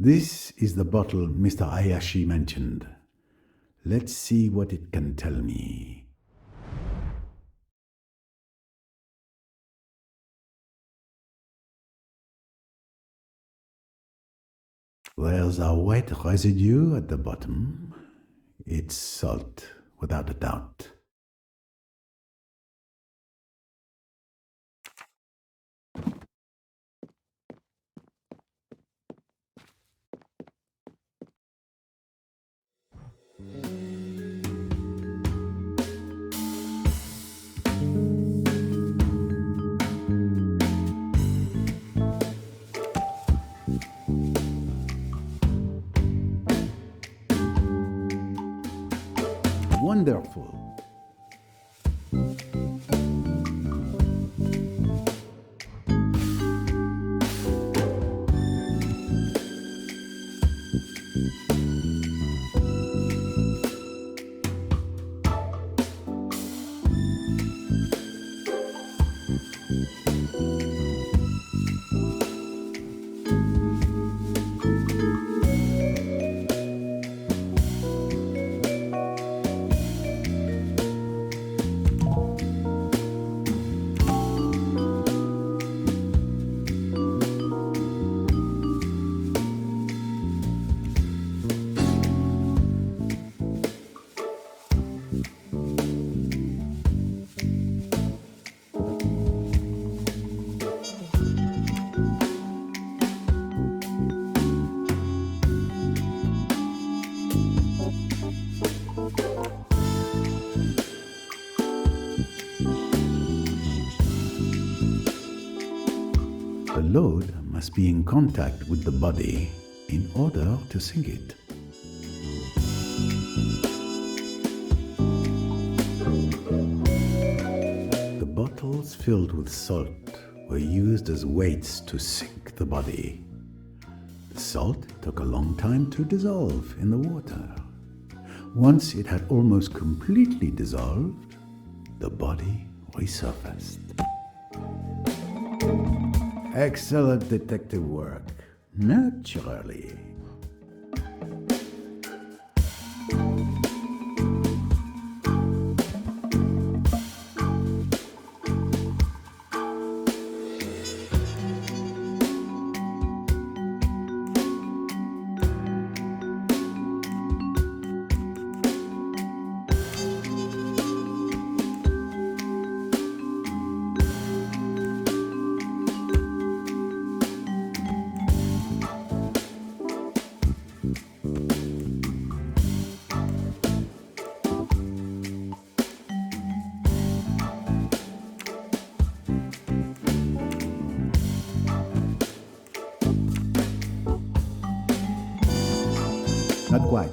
This is the bottle Mr. Hayashi mentioned. Let's see what it can tell me. There's a white residue at the bottom. It's salt, without a doubt. Wonderful. The load must be in contact with the body in order to sink it. The bottles filled with salt were used as weights to sink the body. The salt took a long time to dissolve in the water. Once it had almost completely dissolved, the body resurfaced. Excellent detective work. Naturally. Not quite.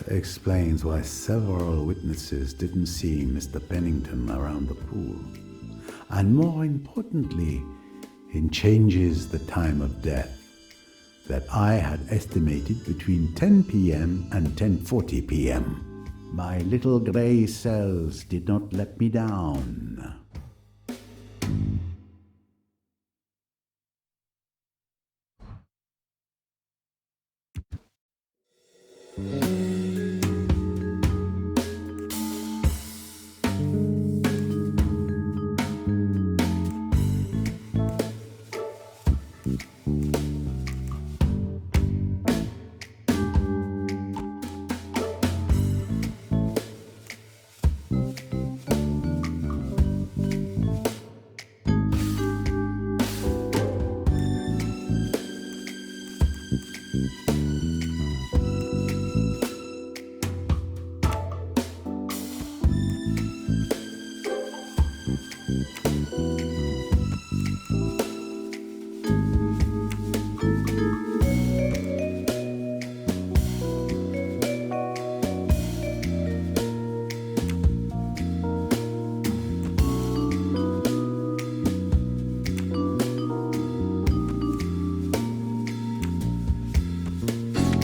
explains why several witnesses didn't see Mr. Pennington around the pool. And more importantly, it changes the time of death that I had estimated between 10 p.m. and 10:40 p.m. My little grey cells did not let me down.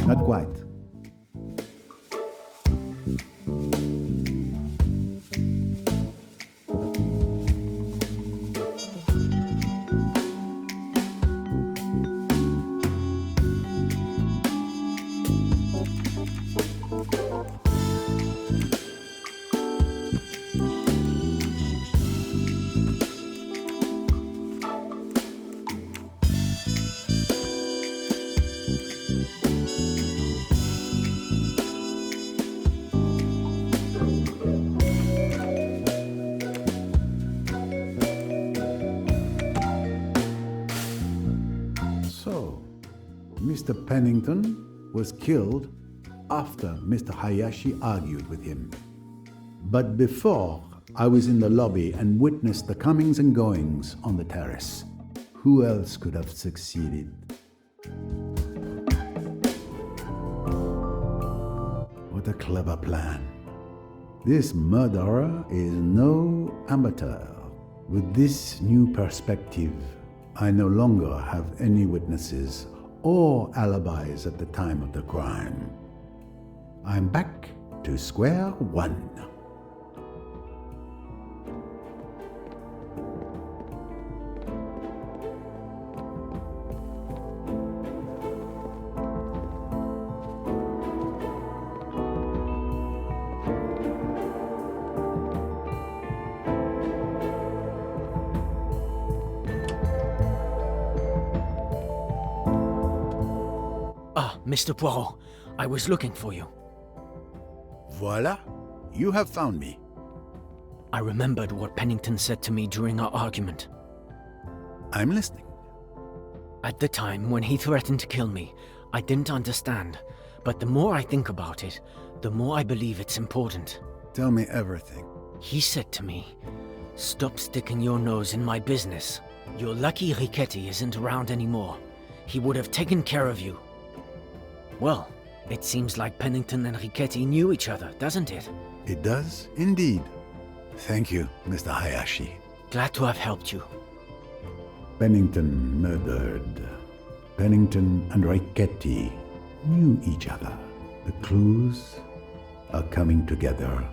Not quite. So, Mr. Pennington was killed after Mr. Hayashi argued with him. But before, I was in the lobby and witnessed the comings and goings on the terrace. Who else could have succeeded? What a clever plan. This murderer is no amateur. With this new perspective, I no longer have any witnesses or alibis at the time of the crime. I'm back to square one. Mr. Poirot, I was looking for you. Voila, you have found me. I remembered what Pennington said to me during our argument. I'm listening. At the time, when he threatened to kill me, I didn't understand. But the more I think about it, the more I believe it's important. Tell me everything. He said to me, "Stop sticking your nose in my business. You're lucky Riquetti isn't around anymore. He would have taken care of you." Well, it seems like Pennington and Riquetti knew each other, doesn't it? It does, indeed. Thank you, Mr. Hayashi. Glad to have helped you. Pennington murdered. Pennington and Riquetti knew each other. The clues are coming together.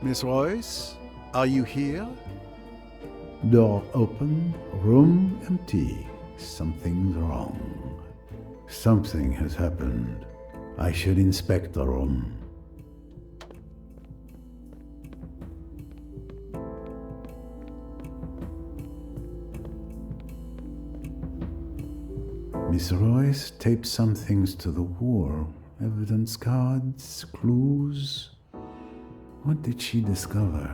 Miss Royce, are you here? Door open, room empty. Something's wrong. Something has happened. I should inspect the room. Miss Royce taped some things to the wall. Evidence cards, clues. What did she discover?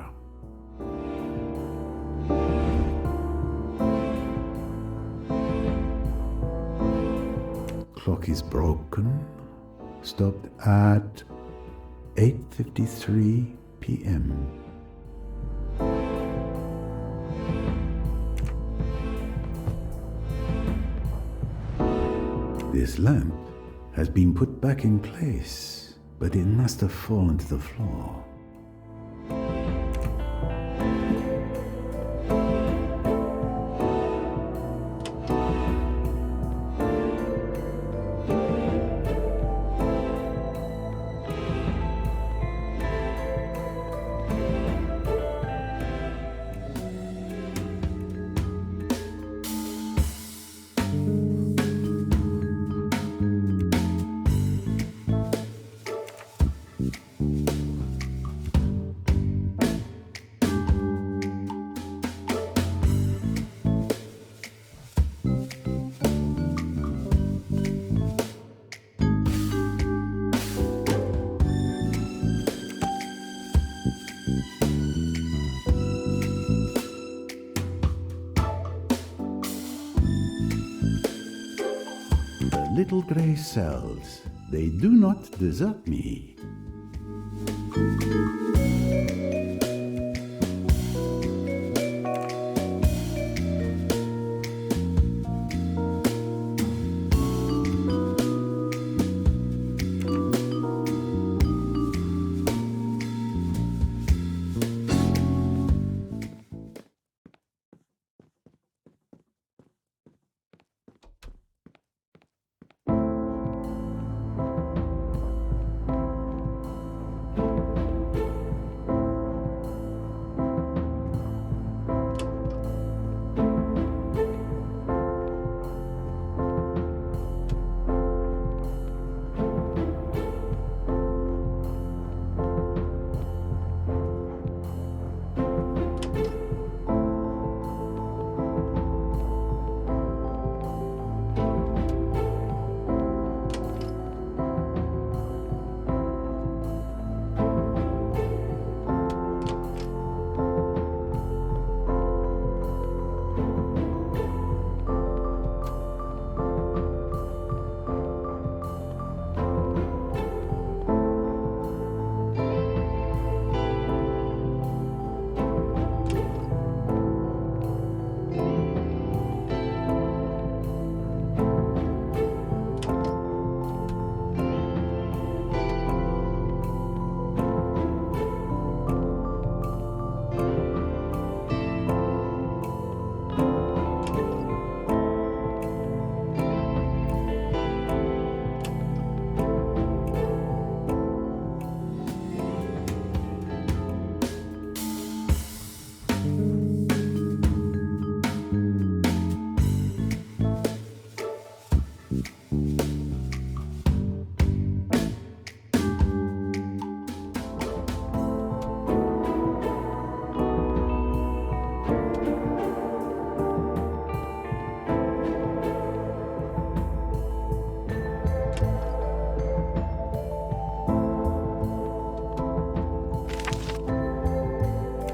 clock is broken. Stopped at 8:53 p.m. This lamp has been put back in place, but it must have fallen to the floor. The little grey cells, they do not desert me.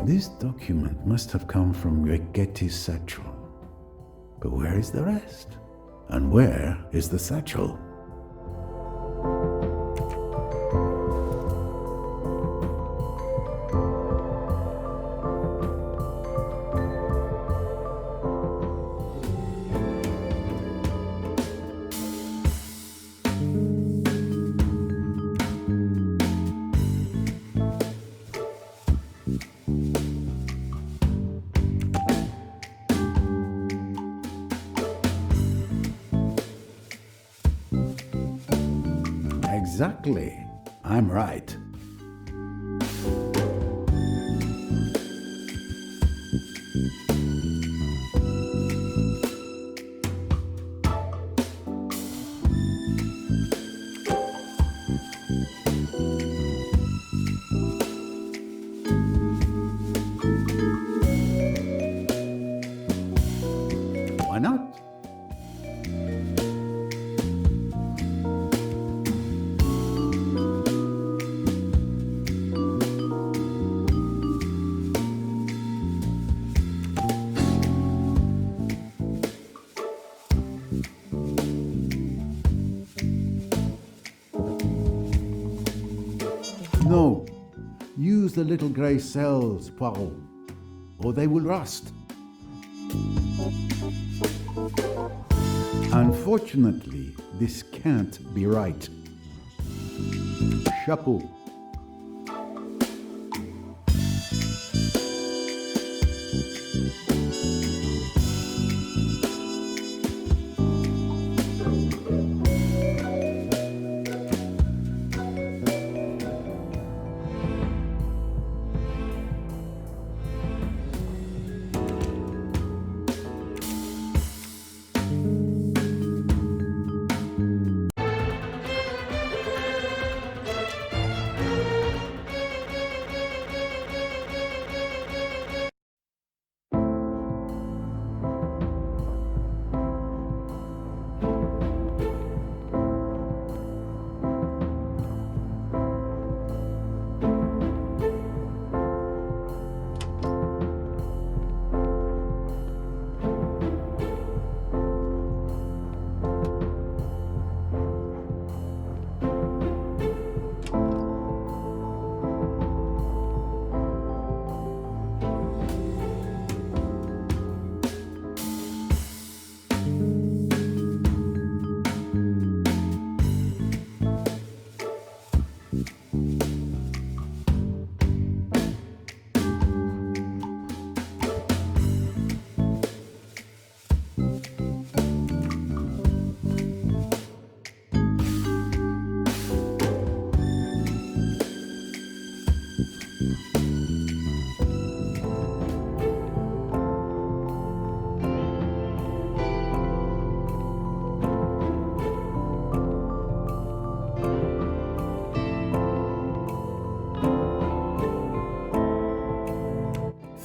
This document must have come from Rigetti's satchel. But where is the rest? And where is the satchel? Exactly. I'm right. Why not? No, use the little grey cells, Poirot, or they will rust. Unfortunately, this can't be right. Chapeau.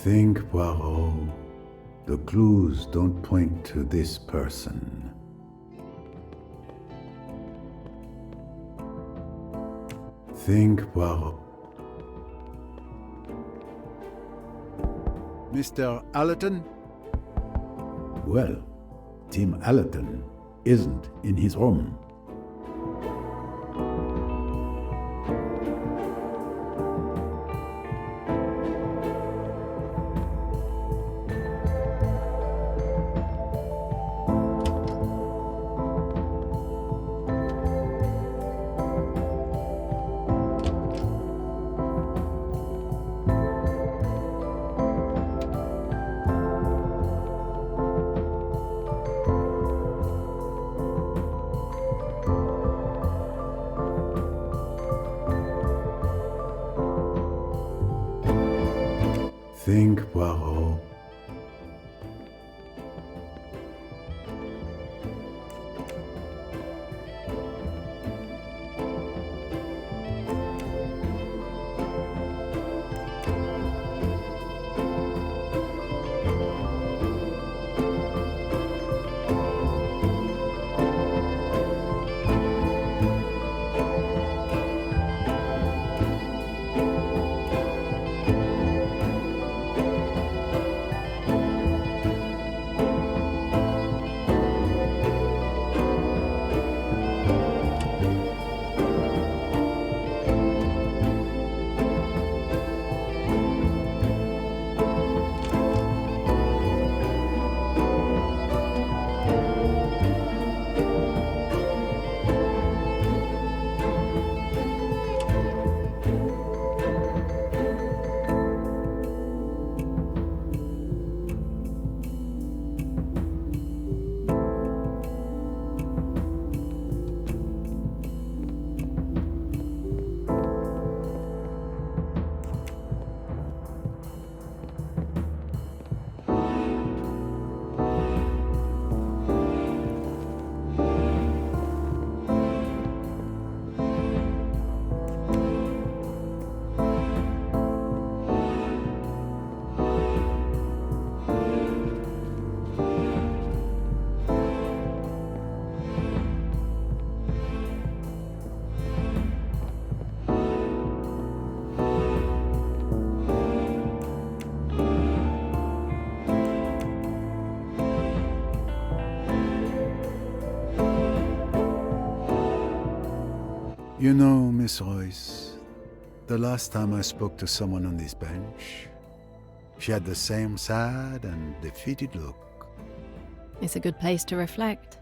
Think, Poirot. The clues don't point to this person. Think, Poirot. Mr. Allerton? Well, Tim Allerton isn't in his room. Think, Poirot. You know, Miss Royce, the last time I spoke to someone on this bench, she had the same sad and defeated look. It's a good place to reflect.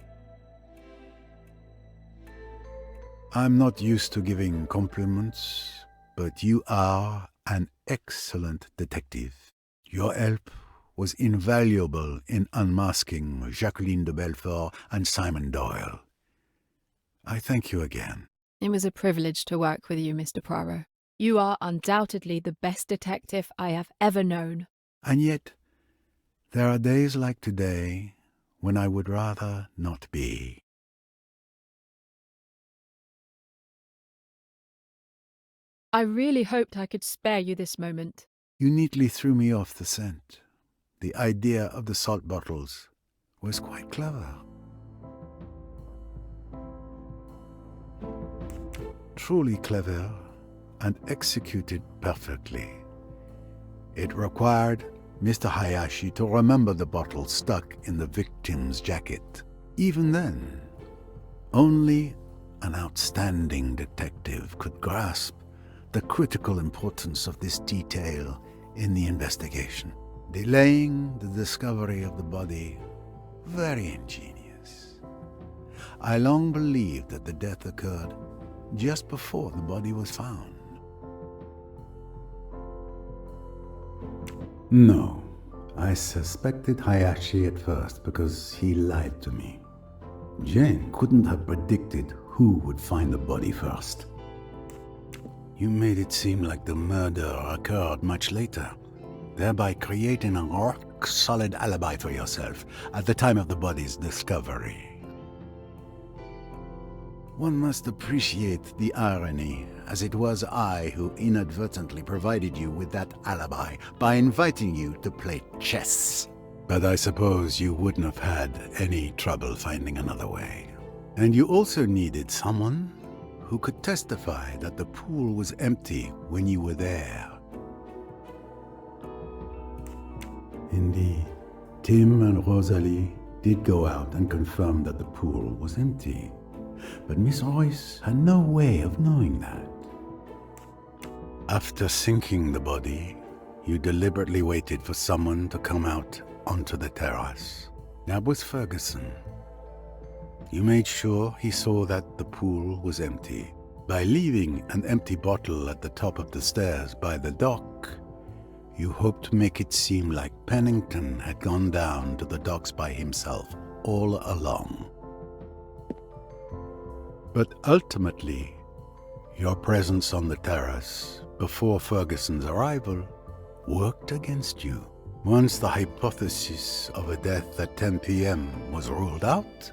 I'm not used to giving compliments, but you are an excellent detective. Your help was invaluable in unmasking Jacqueline de Belfort and Simon Doyle. I thank you again. It was a privilege to work with you, Mr. Poirot. You are undoubtedly the best detective I have ever known. And yet, there are days like today when I would rather not be. I really hoped I could spare you this moment. You neatly threw me off the scent. The idea of the salt bottles was quite clever. Truly clever and executed perfectly. It required Mr. Hayashi to remember the bottle stuck in the victim's jacket. Even then, only an outstanding detective could grasp the critical importance of this detail in the investigation, delaying the discovery of the body. Very ingenious. I long believed that the death occurred just before the body was found. No, I suspected Hayashi at first because he lied to me. Jane couldn't have predicted who would find the body first. You made it seem like the murder occurred much later, thereby creating a rock-solid alibi for yourself at the time of the body's discovery. One must appreciate the irony, as it was I who inadvertently provided you with that alibi by inviting you to play chess. But I suppose you wouldn't have had any trouble finding another way. And you also needed someone who could testify that the pool was empty when you were there. Indeed, Tim and Rosalie did go out and confirm that the pool was empty. But Miss Royce had no way of knowing that. After sinking the body, you deliberately waited for someone to come out onto the terrace. That was Ferguson. You made sure he saw that the pool was empty. By leaving an empty bottle at the top of the stairs by the dock, you hoped to make it seem like Pennington had gone down to the docks by himself all along. But ultimately, your presence on the terrace before Ferguson's arrival worked against you. Once the hypothesis of a death at 10 p.m. was ruled out,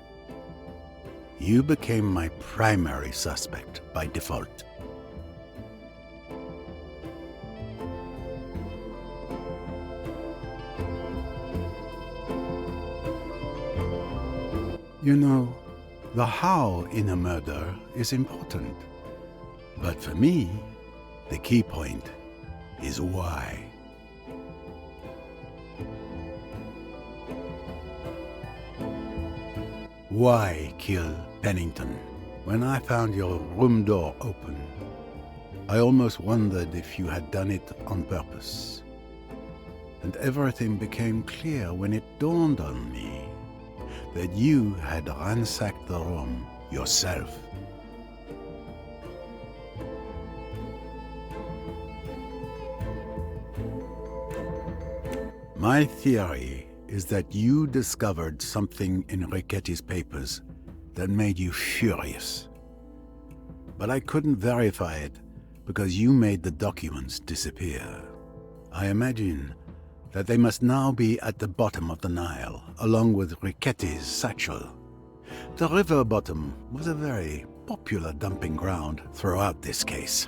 you became my primary suspect by default. You know, the how in a murder is important. But for me, the key point is why. Why kill Pennington? When I found your room door open, I almost wondered if you had done it on purpose. And everything became clear when it dawned on me that you had ransacked the room yourself. My theory is that you discovered something in Ricchetti's papers that made you furious. But I couldn't verify it because you made the documents disappear. I imagine that they must now be at the bottom of the Nile, along with Ricchetti's satchel. The river bottom was a very popular dumping ground throughout this case.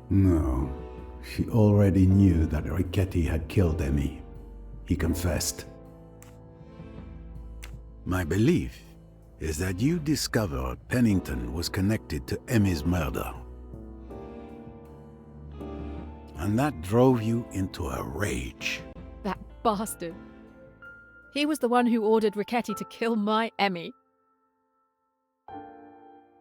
No, she already knew that Ricchetti had killed Emmy. He confessed. My belief is that you discovered Pennington was connected to Emmy's murder. And that drove you into a rage. That bastard. He was the one who ordered Ricchetti to kill my Emmy.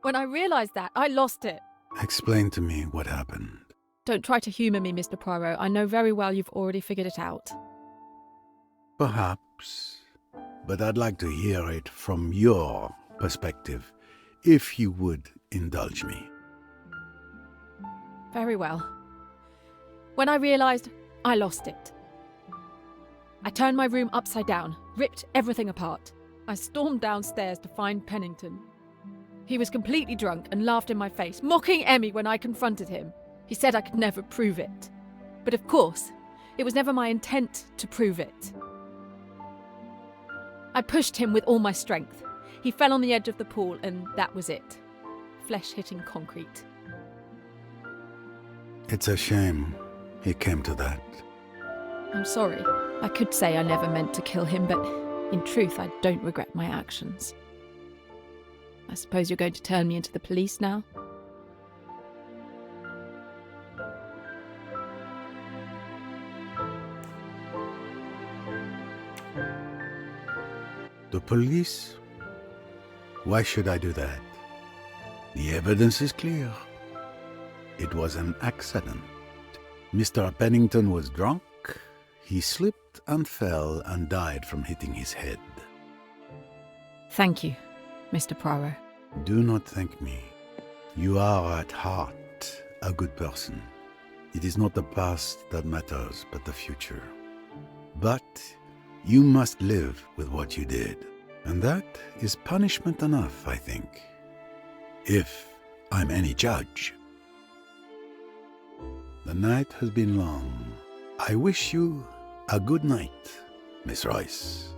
When I realised that, I lost it. Explain to me what happened. Don't try to humour me, Mr. Poirot. I know very well you've already figured it out. Perhaps, but I'd like to hear it from your perspective, if you would indulge me. Very well. When I realised, I lost it. I turned my room upside down, ripped everything apart. I stormed downstairs to find Pennington. He was completely drunk and laughed in my face, mocking Emmy when I confronted him. He said I could never prove it. But of course, it was never my intent to prove it. I pushed him with all my strength. He fell on the edge of the pool and that was it. Flesh hitting concrete. It's a shame it came to that. I'm sorry. I could say I never meant to kill him, but in truth, I don't regret my actions. I suppose you're going to turn me into the police now? The police? Why should I do that? The evidence is clear. It was an accident. Mr. Pennington was drunk. He slipped and fell and died from hitting his head. Thank you, Mr. Poirot. Do not thank me. You are at heart a good person. It is not the past that matters, but the future. But you must live with what you did. And that is punishment enough, I think. If I'm any judge. The night has been long. I wish you a good night, Miss Royce.